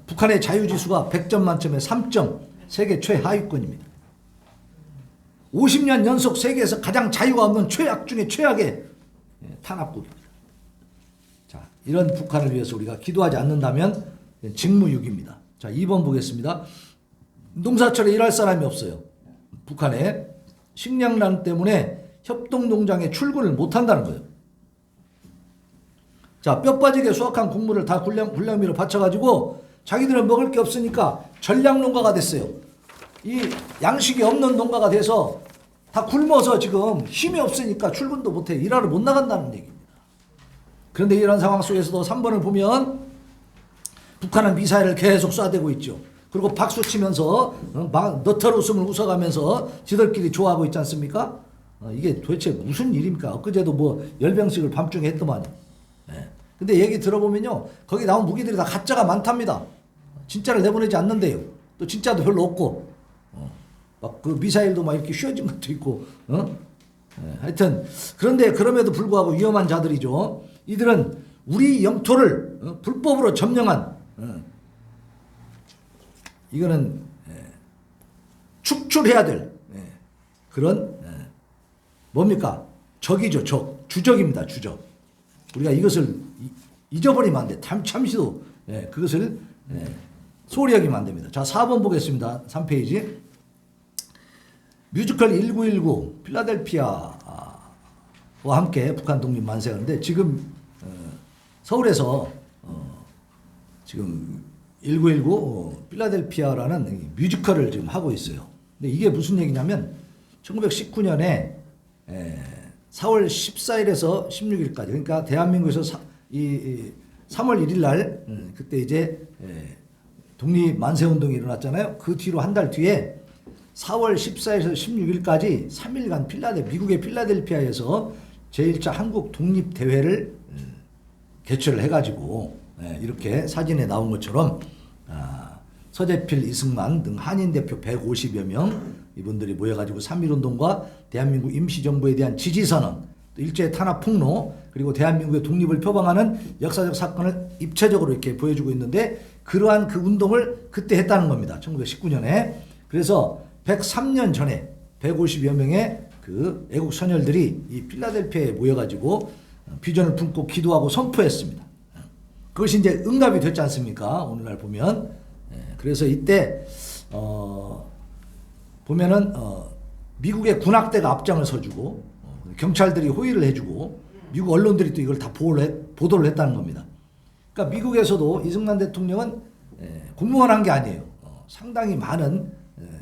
북한의 자유지수가 100점 만점에 3점, 세계 최하위권입니다. 50년 연속 세계에서 가장 자유가 없는 최악 중에 최악의 탄압국입니다. 자, 이런 북한을 위해서 우리가 기도하지 않는다면 직무유기입니다. 자, 2번 보겠습니다. 농사철에 일할 사람이 없어요. 북한에 식량난 때문에 협동농장에 출근을 못한다는 거예요. 자, 뼈 빠지게 수확한 곡물을 다 불량미로 바쳐가지고 자기들은 먹을 게 없으니까 전량농가가 됐어요. 이 양식이 없는 농가가 돼서 다 굶어서 지금 힘이 없으니까 출근도 못해 일하러 못 나간다는 얘기입니다. 그런데 이런 상황 속에서도 3번을 보면 북한은 미사일을 계속 쏴대고 있죠. 그리고 박수 치면서 너털 웃음을 웃어가면서 지들끼리 좋아하고 있지 않습니까? 이게 도대체 무슨 일입니까? 엊그제도 뭐 열병식을 밤중에 했더만요. 예. 근데 얘기 들어보면요, 거기 나온 무기들이 다 가짜가 많답니다. 진짜를 내보내지 않는데요. 또 진짜도 별로 없고, 막 그 미사일도 막 이렇게 휘어진 것도 있고, 예. 하여튼 그런데 그럼에도 불구하고 위험한 자들이죠. 이들은 우리 영토를 불법으로 점령한, 이거는 축출해야 될 그런 뭡니까? 적이죠, 적. 주적입니다, 주적. 우리가 이것을 잊어버리면 안 돼. 잠시도 그것을 소홀히 여기면 안 됩니다. 자, 4번 보겠습니다. 3페이지. 뮤지컬 1919 필라델피아와 함께 북한 독립 만세하는데 지금 서울에서 지금 1919 필라델피아라는 뮤지컬을 지금 하고 있어요. 근데 이게 무슨 얘기냐면 1919년에 4월 14일에서 16일까지, 그러니까 대한민국에서 3월 1일 날 그때 이제 독립 만세 운동이 일어났잖아요. 그 뒤로 한 달 뒤에 4월 14일에서 16일까지 3일간 미국의 필라델피아에서 제1차 한국 독립 대회를 개최를 해가지고 이렇게 사진에 나온 것처럼 서재필, 이승만 등 한인 대표 150여 명 이분들이 모여가지고 3.1운동과 대한민국 임시정부에 대한 지지선언, 또 일제의 탄압 폭로, 그리고 대한민국의 독립을 표방하는 역사적 사건을 입체적으로 이렇게 보여주고 있는데, 그러한 그 운동을 그때 했다는 겁니다. 1919년에. 그래서 103년 전에 150여 명의 그 애국 선열들이 이 필라델피아에 모여가지고 비전을 품고 기도하고 선포했습니다. 그것이 이제 응답이 됐지 않습니까? 오늘날 보면. 그래서 이때 보면은 미국의 군악대가 앞장을 서주고 경찰들이 호위를 해주고 미국 언론들이 또 이걸 다 보도를 했다는 겁니다. 그러니까 미국에서도 이승만 대통령은 공무원 한 게 아니에요. 상당히 많은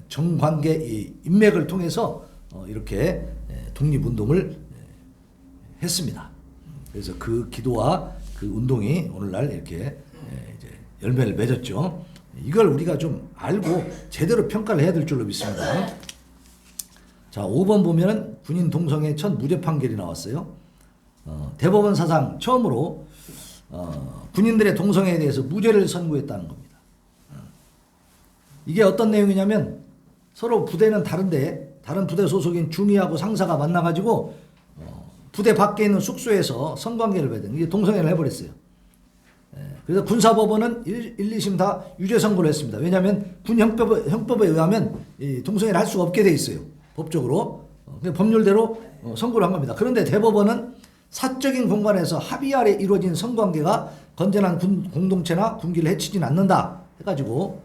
정관계 인맥을 통해서 이렇게 독립운동을 했습니다. 그래서 그 기도와 그 운동이 오늘날 이렇게 이제 열매를 맺었죠. 이걸 우리가 좀 알고 제대로 평가를 해야 될 줄로 믿습니다. 자, 5번 보면은 군인 동성애 첫 무죄 판결이 나왔어요. 대법원 사상 처음으로 군인들의 동성애에 대해서 무죄를 선고했다는 겁니다. 이게 어떤 내용이냐면 서로 부대는 다른데 다른 부대 소속인 중위하고 상사가 만나가지고 부대 밖에 있는 숙소에서 성관계를 맺은, 이게 동성애를 해버렸어요. 그래서 군사법원은 1, 2심 다 유죄 선고를 했습니다. 왜냐하면 군 형법에 의하면 이 동성애를 할 수가 없게 돼 있어요. 법적으로. 법률대로 선고를 한 겁니다. 그런데 대법원은 사적인 공간에서 합의 아래 이루어진 성관계가 건전한 군 공동체나 군기를 해치진 않는다 해가지고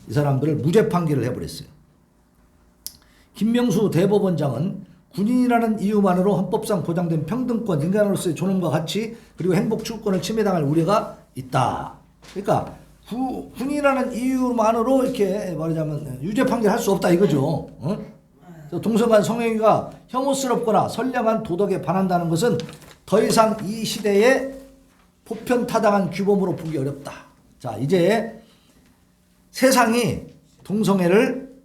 이 사람들을 무죄 판결을 해버렸어요. 김명수 대법원장은 군인이라는 이유만으로 헌법상 보장된 평등권, 인간으로서의 존엄과 가치, 그리고 행복 추구권을 침해당할 우려가 있다. 그러니까 군인이라는 이유만으로 이렇게 말하자면 유죄 판결할 수 없다 이거죠. 동성간 성행위가 혐오스럽거나 선량한 도덕에 반한다는 것은 더 이상 이 시대에 보편타당한 규범으로 보기 어렵다. 자, 이제 세상이 동성애를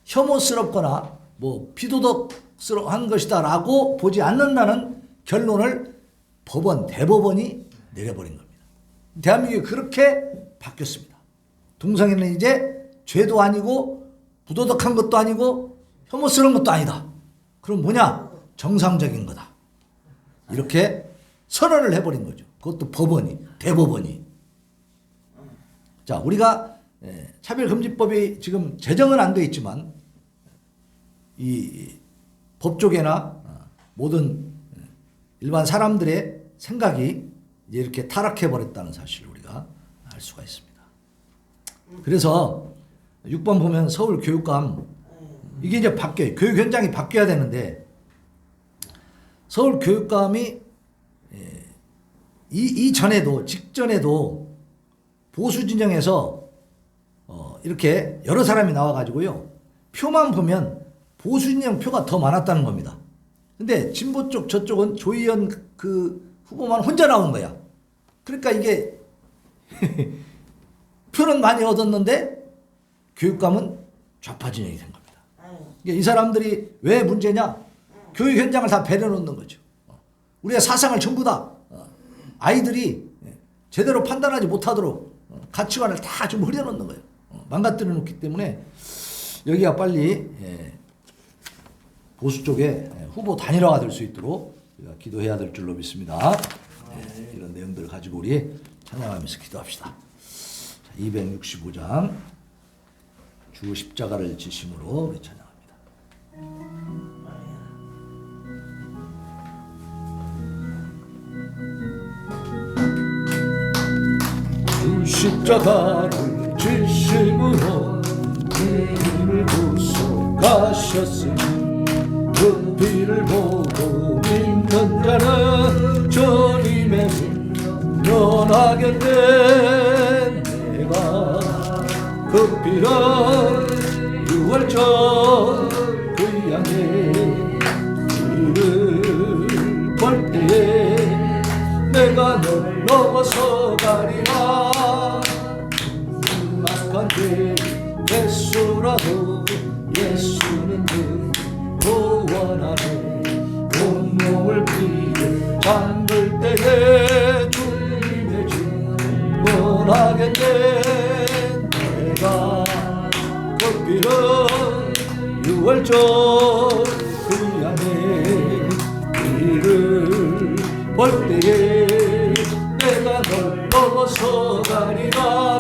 혐오스럽거나 뭐 비도덕스러운 것이다라고 보지 않는다는 결론을 대법원이 내려버린 겁니다. 대한민국이 그렇게 바뀌었습니다. 동성애는 이제 죄도 아니고 부도덕한 것도 아니고 혐오스러운 것도 아니다. 그럼 뭐냐? 정상적인 거다. 이렇게 선언을 해버린 거죠. 그것도 대법원이. 자, 우리가 차별금지법이 지금 제정은 안 돼 있지만 이 법조계나 모든 일반 사람들의 생각이 이제 이렇게 타락해버렸다는 사실을 우리가 알 수가 있습니다. 그래서 6번 보면 서울 교육감, 이게 이제 바뀌어요. 교육 현장이 바뀌어야 되는데 서울 교육감이 직전에도 보수 진영에서 이렇게 여러 사람이 나와가지고요, 표만 보면 보수 진영 표가 더 많았다는 겁니다. 근데 진보 쪽 저쪽은 조희연 그 후보만 혼자 나온 거야. 그러니까 이게 표는 많이 얻었는데 교육감은 좌파 진영이 된 겁니다. 이 사람들이 왜 문제냐? 교육 현장을 다 배려놓는 거죠. 우리의 사상을 전부 다 아이들이 제대로 판단하지 못하도록 가치관을 다 좀 흐려놓는 거예요. 망가뜨려 놓기 때문에 여기가 빨리 보수 쪽에 후보 단일화가 될 수 있도록 우리가 기도해야 될 줄로 믿습니다. 이런 내용들을 가지고 우리 찬양하면서 기도합시다. 265장 주 십자가를 지심으로 우리 찬양합니다. 주 십자가를 지심으로 우리를 구속하셨으니 그 피를 보고 믿는 자는 주님의 면하겠네. 내가 그 피를 유월절 그 양의 피를 볼 때에 내가 널 넘어서 가리라. 막한 죄 예수라도 예수는 그 구원하네. 온몸을 피에 잠글 때에 주님의 증언하겠네. 내가 그 피를 유월절 그 안에 피를 볼 때에 내가 널 넘어서 가리라.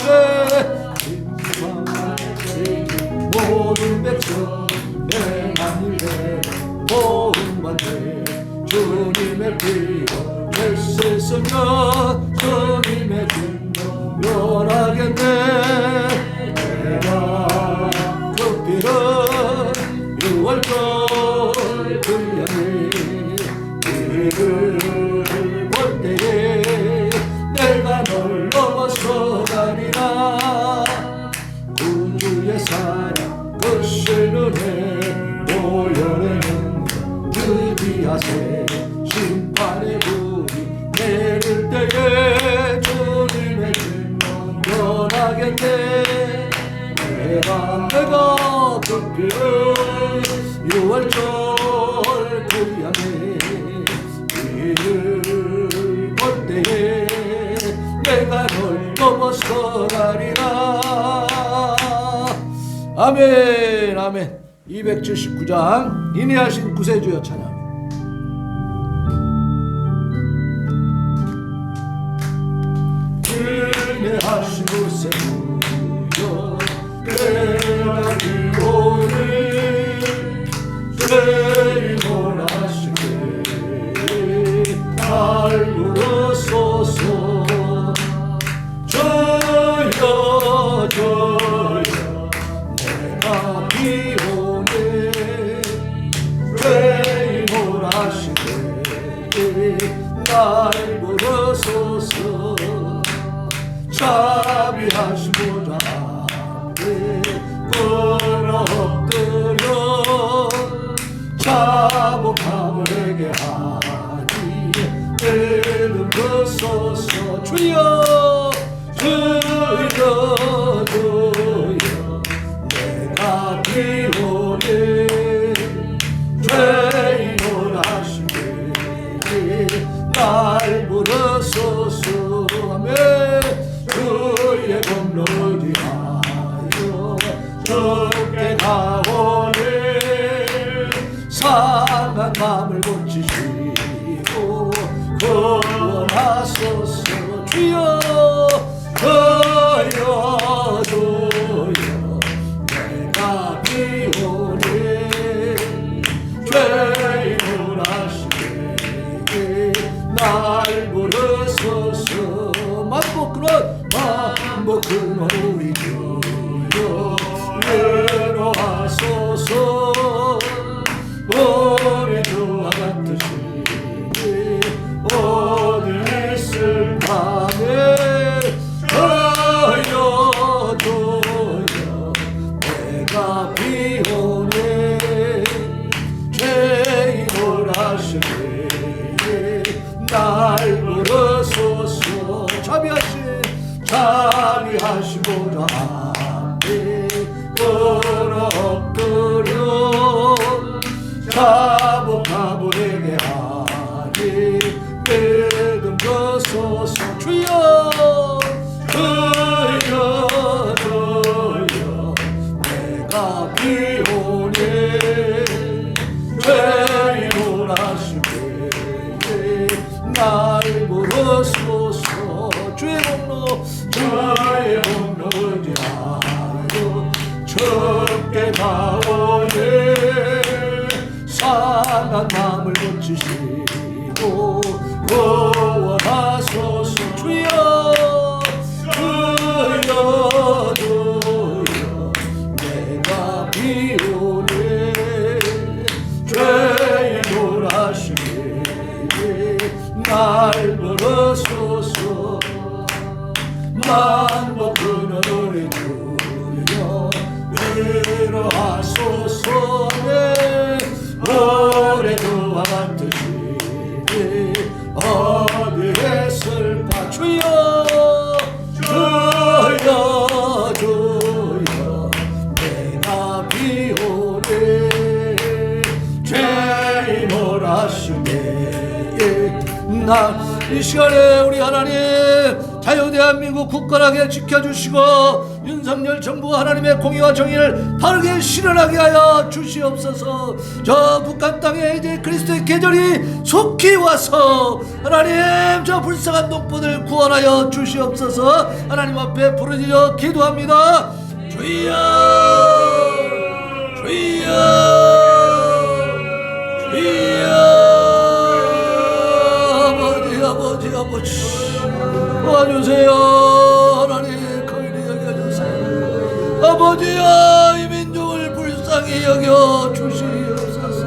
모든 백성 내 만일에 보응받네. 주님의 피로 내 세상과 주님의 증명 면하겠네. 내가 그 피를 유월절 그 양의 피를 볼 때에 내가 널 넘어서 가리라. 구주의 사랑 끝을 눈에 노열에는 드디하세. 심판의 불이 내릴 때에 주님의 증언 변하겠네. 내가 그 피를 유월절 그 양의 피를 볼 때에 내가 널 넘어서 가리라. 아멘 아멘. 279장 인내하신 구세주여 찬양. 인내하신 구세주여 내가 기도를 죄인을 하시게 날 부르소서. 저여 저여 내가 비오네. 죄인을 하시게 날 부르소서. 자비하신 보좌 앞에 꿇어 엎드려 자복함을 회개 하니 이름 부소서. 주여 주여 주여 내가 비오네. 죄인을 하시네 날 부르소서. 아멘. 주의 검로 위하여 주께 가오네. 상한 마음을 고치시고 구원하소서. 주여 주여 주여 내가 비오네. 죄인을 하시네 날 부르소서. 만복근원 우리 주여 위로하소서. 우리 주와 같으시 오늘 있을까네. 주여 주여 내가 비오네. 죄인을 하시네 날 부르소서. 앞에 엎드려 자복하보내게 하니 믿음 주소서. 주여 주여 주여 내가 비오니 죄인을 하시되 날 부르소서. 주의 공로 주의 공로를 지하여 주께 나오니 상한 마음을 고치시고 구원하소서. 주여 주여 주여 내가 비오니 죄인을 하시니 날 부르소서. 만복 그녀를 주여 위로하소서. 오래도와 같으시니 어디 있을까. 주여 주여 주여 내가 비오니 죄인을 하시네. 이 시간에 우리 하나님 자유 대한민국 굳건하게 지켜주시고 윤석열 정부 하나님의 공의와 정의를 바르게 실현하게 하여 주시옵소서. 저 북한 땅에 이제 그리스도의 계절이 속히 와서 하나님 저 불쌍한 농부들 구원하여 주시옵소서. 하나님 앞에 부르짖어 기도합니다. 주여 주여 주여 아버지 도와주세요. 하나님 거인이 여겨주세요. 아버지야 이 민족을 불쌍히 여겨 주시옵소서.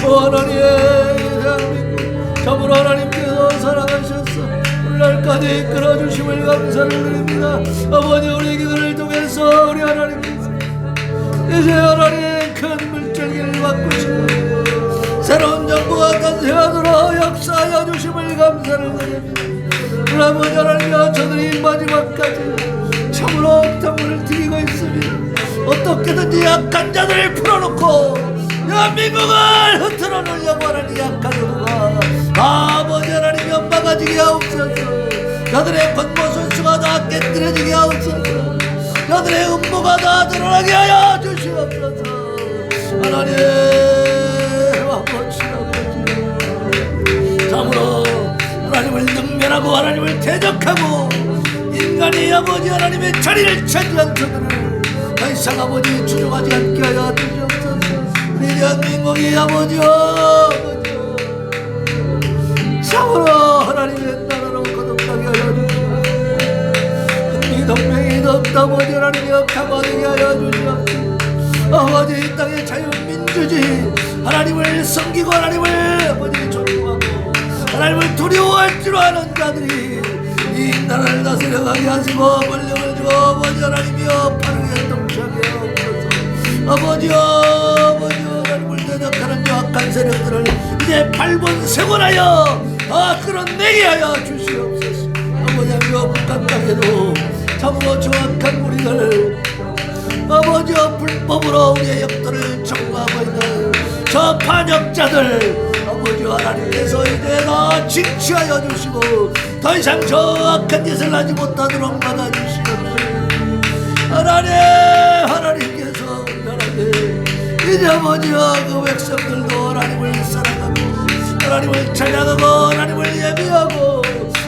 하나님 대한민국 참으로 하나님께서 사랑하셔서 오늘날까지 이끌어주심을 감사를 드립니다. 아버지 우리 기도를 통해서 우리 하나님께서 이제 하나님 큰 물줄기를 바꾸시고 새로운 정부가 탄생하도록 역사하여 주심을 감사를 드립니다. 아버지 하나님이여 저들이 마지막까지 참으로 억탕물을 드리고 있습니다. 어떻게든지 약한 자들을 풀어놓고 대한민국을 흐트러 놓으려고 하는 약한 자들과 아버지 하나님 연방가지게 하옵소서. 저들의 권모순수가 다 깨뜨려지게 하옵소서. 저들의 음모가 다 드러나게 하여 주시옵소서. 하나님 참으로 하나님을 능멸하고 하나님을 대적하고 인간이 아버지 하나님의 자리를 차지한 저들을 더 이상 아버지 추종하지 않게 하여 주시옵소서. 우리 대한민국이 아버지여 참으로 하나님의 나라로 거듭나게 하여 주시옵소서. 이 동맹이 더욱더 아버지 하나님이여 강화되게 하여 주시옵소서. 아버지 이 땅의 자유민주주의 하나님을 섬기고 하나님을 아버지 존중하고 하나님을 두려워할 줄 아는 자들이 이 나라를 다스려가게 하시고 권력을 주고 아버지 하나님이여 빠르게 통치하게 하옵소서. 아버지여 하나님을 대적하는 악한 세력들을 이제 발본색원하여 끌어내게 하여 주시옵소서. 아버지 하나님이여 북한 땅에도 참으로 정확한 우리들 아버지여 불법으로 우리의 역도를 청구하고 있는 저 반역자들 아버지 하나님께서 이제 다 징치하여 주시고 더 이상 저 악한 짓을 하지 못하도록 막아주시옵소서. 하나님께서 하나님 이제 아버지와 그 백성들도 하나님을 사랑하고 하나님을 찬양하고 하나님을 예비하고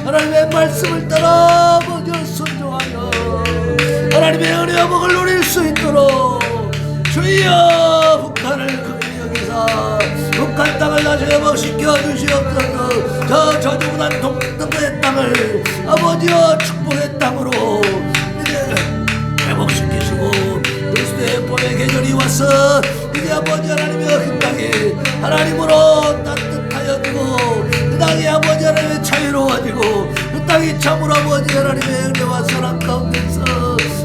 하나님의 말씀을 따라 아버지와 순종하여 하나님의 은혜와 복을 누릴 수 있도록 주여 북한을 극히 여기사 북한 땅을 다시 회복시켜 주시옵소서. 저 저주무단 동등의 땅을 아버지여 축복의 땅으로 이제 회복시키시고 그리스도의 봄의 계절이 와서 이제 아버지 하나님의 그 땅이 하나님으로 따뜻하여 지고 그 땅이 아버지 하나님의 자유로워지고 그 땅이 참으로 아버지 하나님의 은혜와 사랑 가운데서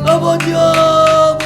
아버지여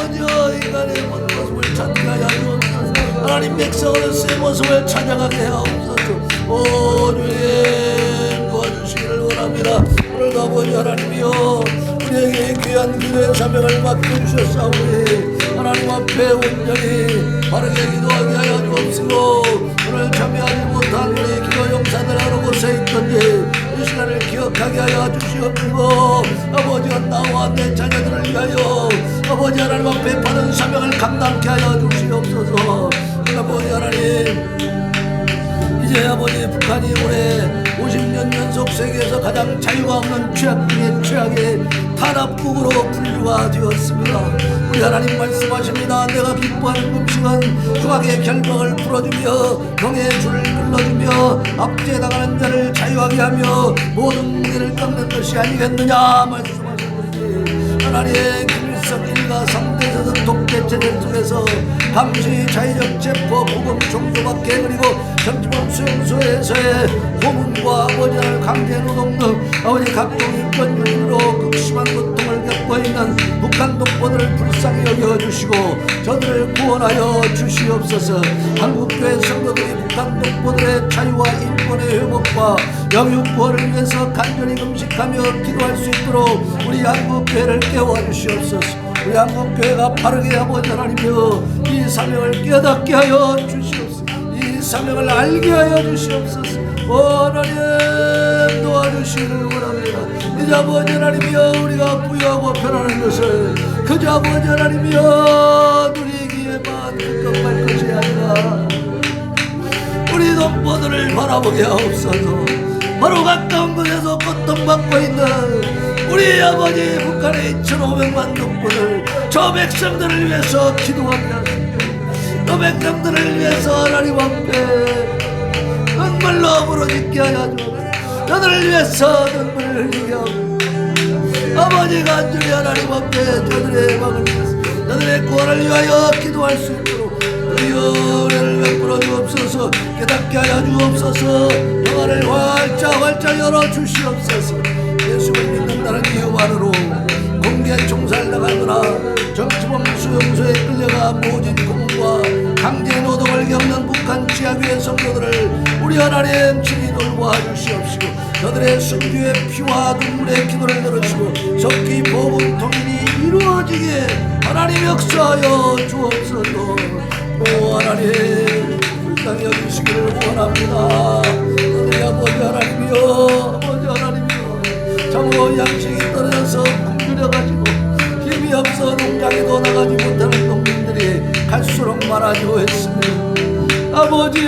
인간의 본 모습을 찾게 하여 주옵소서. 하나님 백성으로서의 모습을 찬양하게 하옵소서. 오 주님 도와주시기를 원합니다. 오늘 오늘도 아버지 하나님이여 우리에게 귀한 기도의 사명을 맡겨주셨사오니 하나님 앞에 온전히 바르게 기도하게 하여 주옵시고 오늘 참여하지 못한 우리 기도 용사들 어느 곳에 있던지 이 시간을 기억하게 하여 주시옵시고 아버지와 나와 내 자녀들을 위하여 아버지 하나님 앞에 바른 사명을 감당케 하여 주시옵소서. 아버지 하나님 이제 아버지 북한이 올해 50년 연속 세계에서 가장 자유가 없는 최악 중의 최악의 탄압국으로 분류가 되었습니다. 우리 하나님 말씀하십니다. 내가 기뻐하는 음식은 중앙의 결박을 풀어주며 병의 줄을 끌어주며 압제에 나가는 자를 자유하게 하며 모든 무게를 꺾는 것이 아니겠느냐 말씀하셨는데 하나님의 김일성 일가 3대에서 독재체제 속에서 감시 자의적 체포 구금 종교박해 그리고 정치범 수용소에서의 고문과 아버지 하나님 강제노동 등 아버지 각종 인권 유린으로 극심한 고통을 겪고 있는 북한 동포들을 불쌍히 여겨주시고 저들을 구원하여 주시옵소서. 한국교회 성도들이 북한 동포들의 자유와 인권의 회복과 영육 구원을 위해서 간절히 금식하며 기도할 수 있도록 우리 한국교회를 깨워주시옵소서. 우리 한국교회가 바르게 아버지 하나님이여 이 사명을 깨닫게 하여 주시옵소서. 이 사명을 알게 하여 주시옵소서. 하나님 도와주시기를 원합니다. 이제 아버지 하나님이여 우리가 부유하고 편안한 것을 그저 아버지 하나님이여 누리기에만 급급할 것이 아니라 우리 동포들을 바라보게 하옵소서. 바로 가까운 곳에서 고통받고 있는 우리 아버지 북한의 2,500만 동포들 저 백성들을 위해서 기도하게 하옵소서. 저 백성들을 위해서 하나님 앞에 눈물로 부르짖게 하여 주옵소서. 저들을 위해서 눈물을 흘리게 하옵소서. 아버지 간절히 하나님 앞에 저들의 막을 위해서 저들의 구원을 위하여 기도할 수 있도록 주여 은혜를 베풀어 주옵소서. 깨닫게 하여 주옵소서. 영화를 활짝 열어주시옵소서. 예수를 믿는다는 이유만으로 공개 총살 나가거나 정치범 수용소에 끌려가 모진 고문과 강제 노동을 겪는 북한 지하교회 성도들을 우리 하나님 친히 돌보아 주시옵시고 저들의 순교의 피와 눈물의 기도를 들으시고 속히 복음 통일이 이루어지게 하나님 역사하여 주옵소서. 오 하나님 불쌍히 여기시기를 원합니다. 우리 아버지 하나님이여 아버지 하나님이여 참으로 양식이 떨어져서 굶주려가지고 힘이 없어 농장에도 나가지 못하는 농민들이 갈수록 많아지고 있습니다. 아버지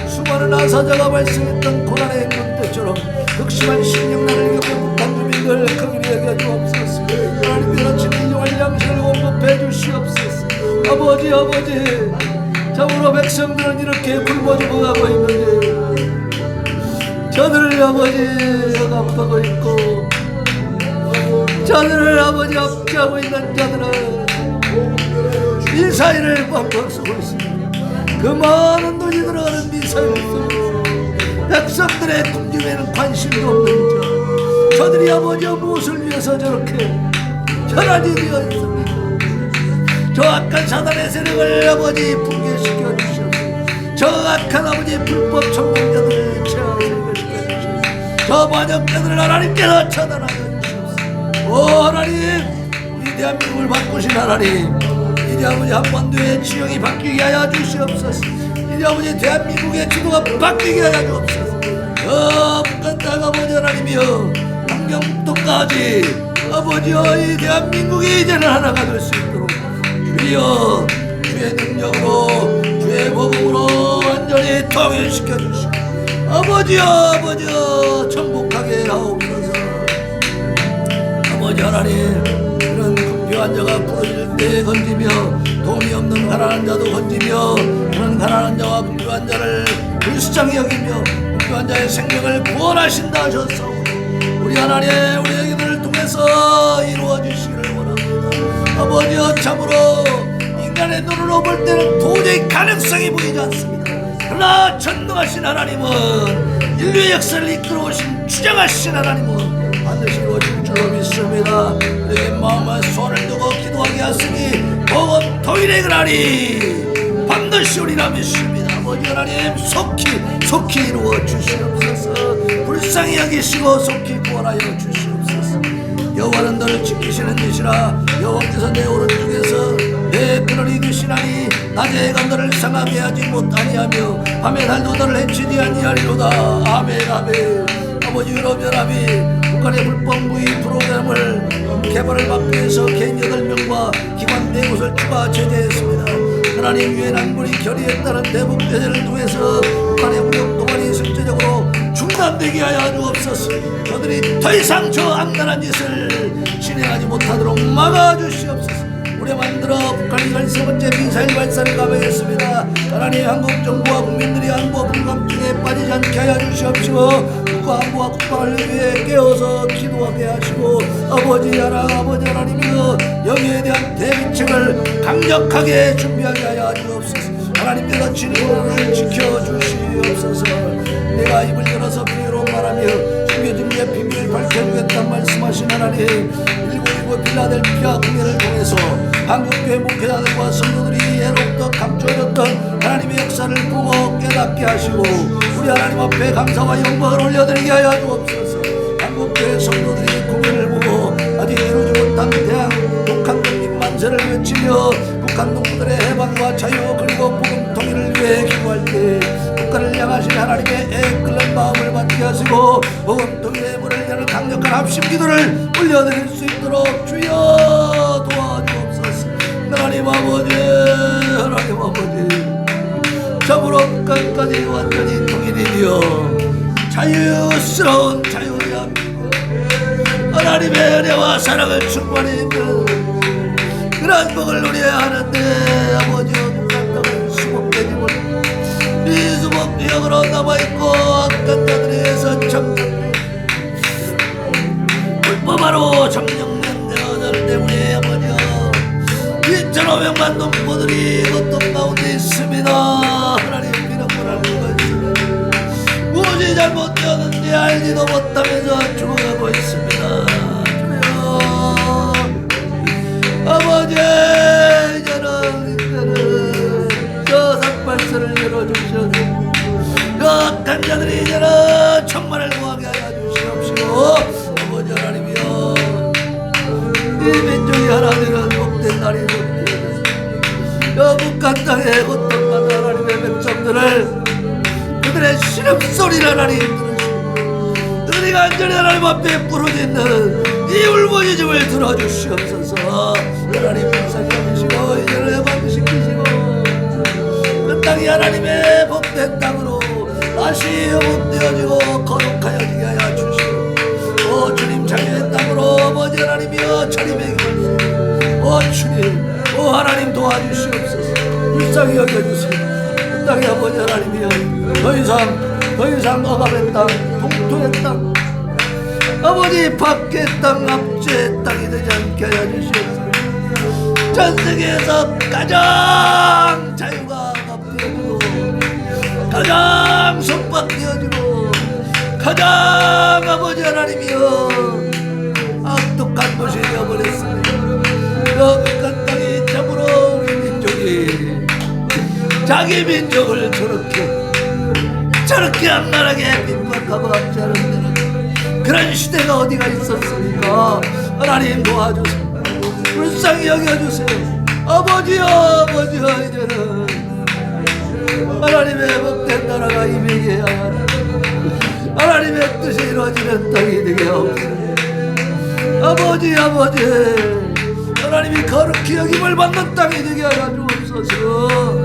수많은 아사자가 발생했던 고난의 행군 때처럼 극심한 식량난을 겪은 북한 주민들 긍휼히 여겨 주옵소서. 하나님께서 친히 일용할 양식을 공급해 주시옵소서. 아버지 참으로 백성들은 이렇게 굶어 죽어가고 있는데 저들을 아버지 억압하고 있고 저들을 아버지 압제하고 있는 자들은 미사일을 뻥뻥 쏘고 있습니다. 그 많은 돈이 들어가는 미사일을 쏘고 백성들의 굶김에는 관심도 없는 저들이 아버지 무엇을 위해서 저렇게 혈안이 되어 있습니까? 저 악한 사단의 세력을 아버지 붕괴시켜 주시옵소서. 저 악한 아버지 불법 청동자들을 제어시켜 주시옵소서. 저 반역자들을 하나님께서 처단하여 주시옵소서. 오 하나님 이 대한민국을 바꾸신 하나님 이제 아버지 한반도의 지형이 바뀌게 하여 주시옵소서. 이제 아버지 대한민국의 지도가 바뀌게 하여 주옵소서. 북한 땅 아버지 하나님이여 함경북도까지 아버지여 이 대한민국이 이제는 하나가 될 수 있도록 주여 주의 능력으로 주의 복음으로 완전히 통일시켜 주시고 아버지여 정복하게 하옵소서. 아버지 하나님 이런 금표한 자가 부러질 때 건지며 돈이 없는 가난한 자도 건지며 그런 가난한 자와 금표한 자를 불쌍히 여기며 금표한 자의 생명을 구원하신다 하셨사오니 우리 하나님 우리 애기들을 통해서 이루어 주시기를 원합니다. 아버지여 참으로 인간의 눈으로 볼 때는 도저히 가능성이 보이지 않습니다. 그러나 전능하신 하나님은 인류의 역사를 이끌어오신 주장하신 하나님은 반드시 이루어질 줄로 믿습니다. 우리에게 마음에 손을 두고 기도하게 하시니 복음 통일의 그날이 반드시 우리라 믿습니다. 아버지 하나님 속히 이루어 주시옵소서. 불쌍히 여기시고 속히 구원하여 주시옵소서. 여호와는 너를 지키시는 이시라. 여호와께서 내 오른쪽에서 내 끈을 이기시나니 낮에 해가 너를 상하게 하지 못하니하며 밤에 달도 너를 해치지 아니하리로다. 아멘 아멘. 아버지 유럽연합이 북한의 불법 무기 프로그램을 개발을 막기 위해서 개인 8명과 기관 4곳을 추가 제재했습니다. 하나님 유엔 안보리 결의에 따른 대북 제재를 통해서 북한의 무력 도발이 실제적으로 중단되게 하여 주옵소서. 저들이 더 이상 저 악랄한 짓을 진행하지 못하도록 막아주시옵소서. 우리 만들어 북한이 13번째 미사일 발사를 감행했습니다. 하나님 한국 정부와 국민들이 안보 불감증에 빠지지 않게 하여 주시옵시고 국가 안보와 국방을 위해 깨어서 기도하게 하시고 아버지 하나님이여 여기에 대한 대비책을 강력하게 준비하게 하여 주옵소서. 하나님께서 진리를 지켜주시옵소서. 내가 입을 열어서 비유로 말하며 숨겨진 내 비밀을 밝혀주겠다는 말씀하신 하나님, 1919 필라델피아 공회를 통해서 한국교회 목회자들과 성도들이 예로부터 감춰졌던 하나님의 역사를 보고 깨닫게 하시고 우리 하나님 앞에 감사와 영광을 올려드리게 하여 주옵소서. 한국교회 성도들이 공회를 보고 아직 이루지 못한 대한 북한 독립 만세를 외치며 북한 농부들의 해방과 자유 그리고 복음 통일을 위해 기도할 때 국가를 향하신 하나님의 애끓는 마음을 받게 하시고 복음 통일의 문을 여는 강력한 합심 기도를 올려드릴 수 있도록 주여 도와주옵소서. 하나님 아버지 참으로 끝까지 완전히 통일이며 자유스러운 자유의 하나님의 은혜와 사랑을 충만히 입는 그런 복을 누려야 하는데 아버지여 북한 땅은 수복되지 못해 미수복 지역으로 남아있고 악한 자들에 의해서 정령된 불법으로 정령된 자들 때문에 아버지여 2,500만 농부들이 고통 가운데 있습니다. 하나님 비난을 알고 있습니다. 무엇이 잘못되었는지 알지도 못하면서 죽어가고 있습니다. 주여 아버지 이제는 저 삭발서를 열어주셔서 저 악한 자들이 이제는 천만을 구하게 하여 주시옵시고 아버지 하나님이여 이 민족이 하나 되는 복된 날이 저 북한 땅에 고통받는 하나님의 백성들을 그들의 신음소리를 하나님 들으시고 그들이 간절히 하나님 앞에 부르짖는 이 울부짖음을 들어주시옵소서. 하나님 불쌍히 이제는 해방시키시고 그 땅이 하나님의 복된 땅으로 다시 회복되어지고 거룩하여지게 하여 주시고 오 주님 자유의 땅으로 아버지 하나님이여 차림의 길을 오 주님 오 하나님 도와주시옵소서. 불쌍히 여겨주시고 그 땅이 아버지 하나님이여 더 이상 억압의 땅 동토의 땅 아버지 밖의 땅 압제의 땅이 되지 않게 하여 주시옵소서. 전 세계에서 가장 자유가 억압되어지고 가장 속박되어지고 가장 아버지 하나님이여 악독한 곳이 되어버렸습니다. 북한 땅이 참으로 우리 민족이 자기 민족을 저렇게 악랄하게 핍박하고 압제하는 데는 그런 시대가 어디가 있었습니까? 하나님 도와주세요. 불쌍히 여겨주세요. 아버지여 이제는 하나님의 복된 나라가 임하게 하여 하나님의 뜻이 이루어지는 땅이 되게 하옵소서. 아버지 하나님이 거룩히 여김을 받는 땅이 되게 하여 주옵소서.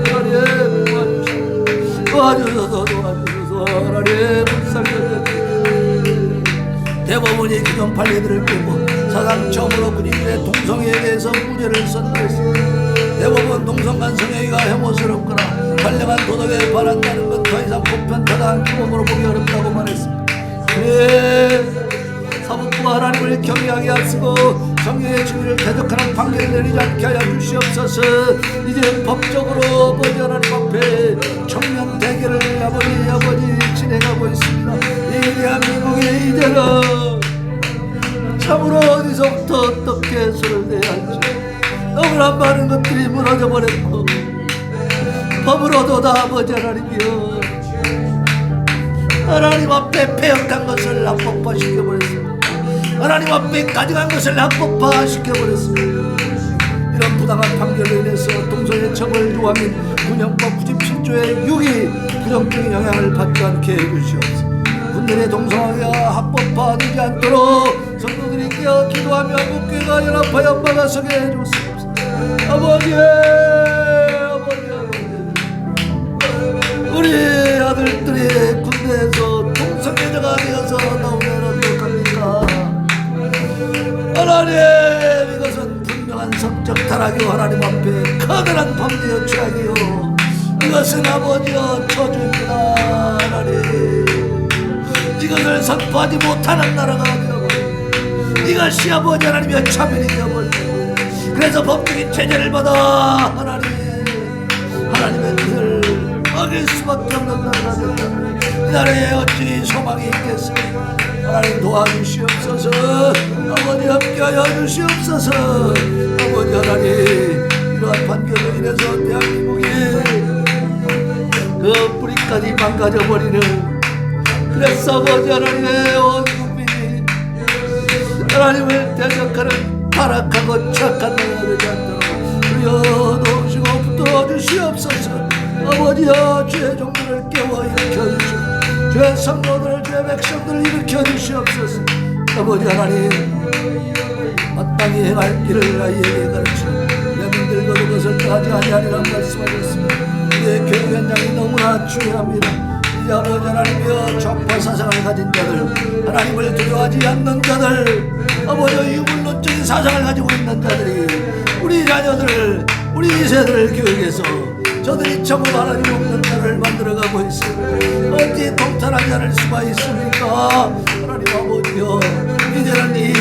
하나님 도와주소서 하나님 불쌍히 여겨주세요. 대법원이 기존 판례들을 빼고 사상 처음으로 군인들의 동성애에 대해서 무죄를 선고했습니다. 대법원 동성간 성애가 혐오스럽거나 선량한 도덕에 반한다는 것 더 이상 보편타당한 규범으로 보기 어렵다고 말했습니다. 사법부가 하나님을 경외하게 하시고 성애의 진리를 대적하는 판결을 내리지 않게 하여 주시옵소서. 이제 법적으로 아버지 하나님 앞에 청년 대결을 아버지 진행하고 있습니다. 이 대한민국에 이제는 참으로 어디서부터 어떻게 손을 대야 할지 너무나 많은 것들이 무너져 버렸고 법으로도 다 아버지 하나님이여 하나님 앞에 패역한 것을 합법화시켜버렸습니다. 하나님 앞에 가져간 것을 합법화 시켜버렸습니다. 이런 부당한 판결로 인해서 동성애 처벌 조항인 군형법 97조의 6이 부정적인 영향을 받지 않게 해주시옵소서. 군내 동성애가 합법화되지 않도록 성도들이 깨어 기도하며 국교가 연합하여 막아서게 해주옵소서. 아버지, 우리 아들들이 군대에서 동성애자가 되어서 나오면 어떡합니까? 하나님, 이것은 분명한 성적 타락이요 하나님 앞에 커다란 범죄여 죄악이요 이것은 아버지여 저주입니다. 하나님, 이것을 선포하지 못하는 나라가 되어버리고 이것이 아버지 하나님의 차별이 되어버리고 그래서 법적인 제재를 받아 하나님의 뜻을 어길 수밖에 없는 나라가 된다. 이 나라에 어찌 소망이 있겠습니까? 하나님 도와주시옵소서. 아버지 함께하여 주시옵소서. 아버지 하나님, 이러한 판결로 인해서 대한민국이 그 뿌리까지 망가져버리는, 그래서 아버지 하나님의 온 국민이 하나님을 대적하는 타락하고 착한 나라가 되지 않도록 주여 도우시고 붙들어 주시옵소서. 아버지여, 주의 종들을 깨워 일으켜 주시옵소서. 주의 성도들을, 주의 백성들을 일으켜 주시옵소서. 아버지 하나님, 마땅히 행할 길을 아이에게 가르치고 내민들과 그것을 따지 아니하리라 말씀하셨습니다. 우리의 교육 현장이 너무나 중요합니다. 이 아버지 하나님이여, 좌파 사상을 가진 자들, 하나님을 두려워하지 않는 자들, 아버지 유물론적인 사상을 가지고 있는 자들이 우리 자녀들, 우리 세대를 교육해서 저들이 참으로 하나님 없는 자를 만들어가고 있습니다. 어찌 통탄하지 않을 수가 있습니까? 하나님 아버지여, 이제는 이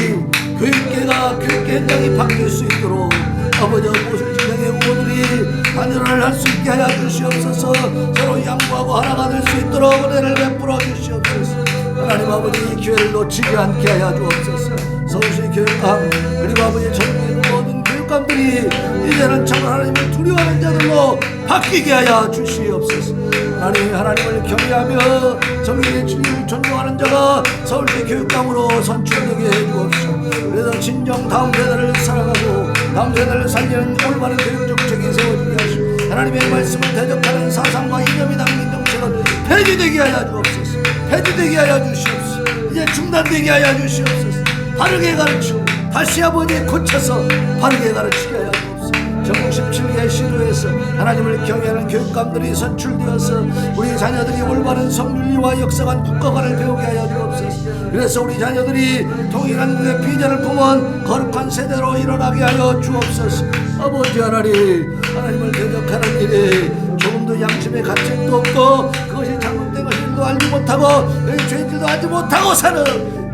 교육계가, 교육계 현장이 바뀔 수 있도록 아버지 모슬진영의 후보들이 단열을 할 수 있게 하여 주시옵소서. 서로 양보하고 하나가 될 수 있도록 은혜를 베풀어 주시옵소서. 하나님 아버지, 이 기회를 놓치지 않게 하여 주옵소서. 서울시 교육감, 그리고 아버지 전국의 모든 교육감들이 이제는 참 하나님을 두려워하는 자들로 바뀌게 하여 주시옵소서. 하나님을 경외하며 정의의 진리를 존중하는 자가 서울시 교육감으로 선출되게 해주옵소서. 그래서 진정 다음 세대를 사랑하고 다음 세대를 살리는 올바른 교육 정책이 세워지게 하시고 하나님의 말씀을 대적하는 사상과 이념이 담긴 정책은 폐지되게 하여 주옵소서. 폐지되게 하여 주시옵소서. 이제 중단되게 하여 주시옵소서. 바르게 가르치고 다시 아버지 고쳐서 바르게 가르치게 하여 주옵소서. 전국 17개 시도에서 하나님을 경외하는 교육감들이 선출되어서 우리 자녀들이 올바른 성윤리와 역사관 국가관을 배우게 하여 주옵소서. 그래서 우리 자녀들이 통일한국의 비전을 품은 거룩한 세대로 일어나게 하여 주옵소서. 아버지 하나님을 대적하는 일이 조금도 양심의 가책도 없고 그것이 잘못된 것인도 알지 못하고 죄인들도 알지 못하고 사는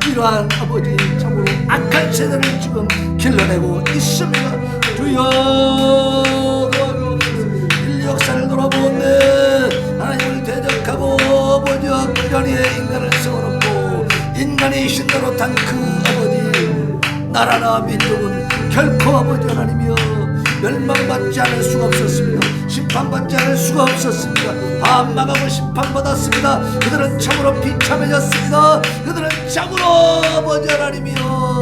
이러한 아버지 참으로 악한 세대를 지금 길러내고 있습니다. 주여, 인류 역사를 돌아보는데 하나님을 대적하고 아버지와 그 자리에 인간을 세워놓고 인간이 신으로 탄 그 아버지 나라나 민족은 결코 아버지 하나님이여 멸망받지 않을 수가 없었습니다. 심판받지 않을 수가 없었습니다. 다 망하고 심판받았습니다. 그들은 참으로 비참해졌습니다. 그들은 참으로 아버지 하나님이여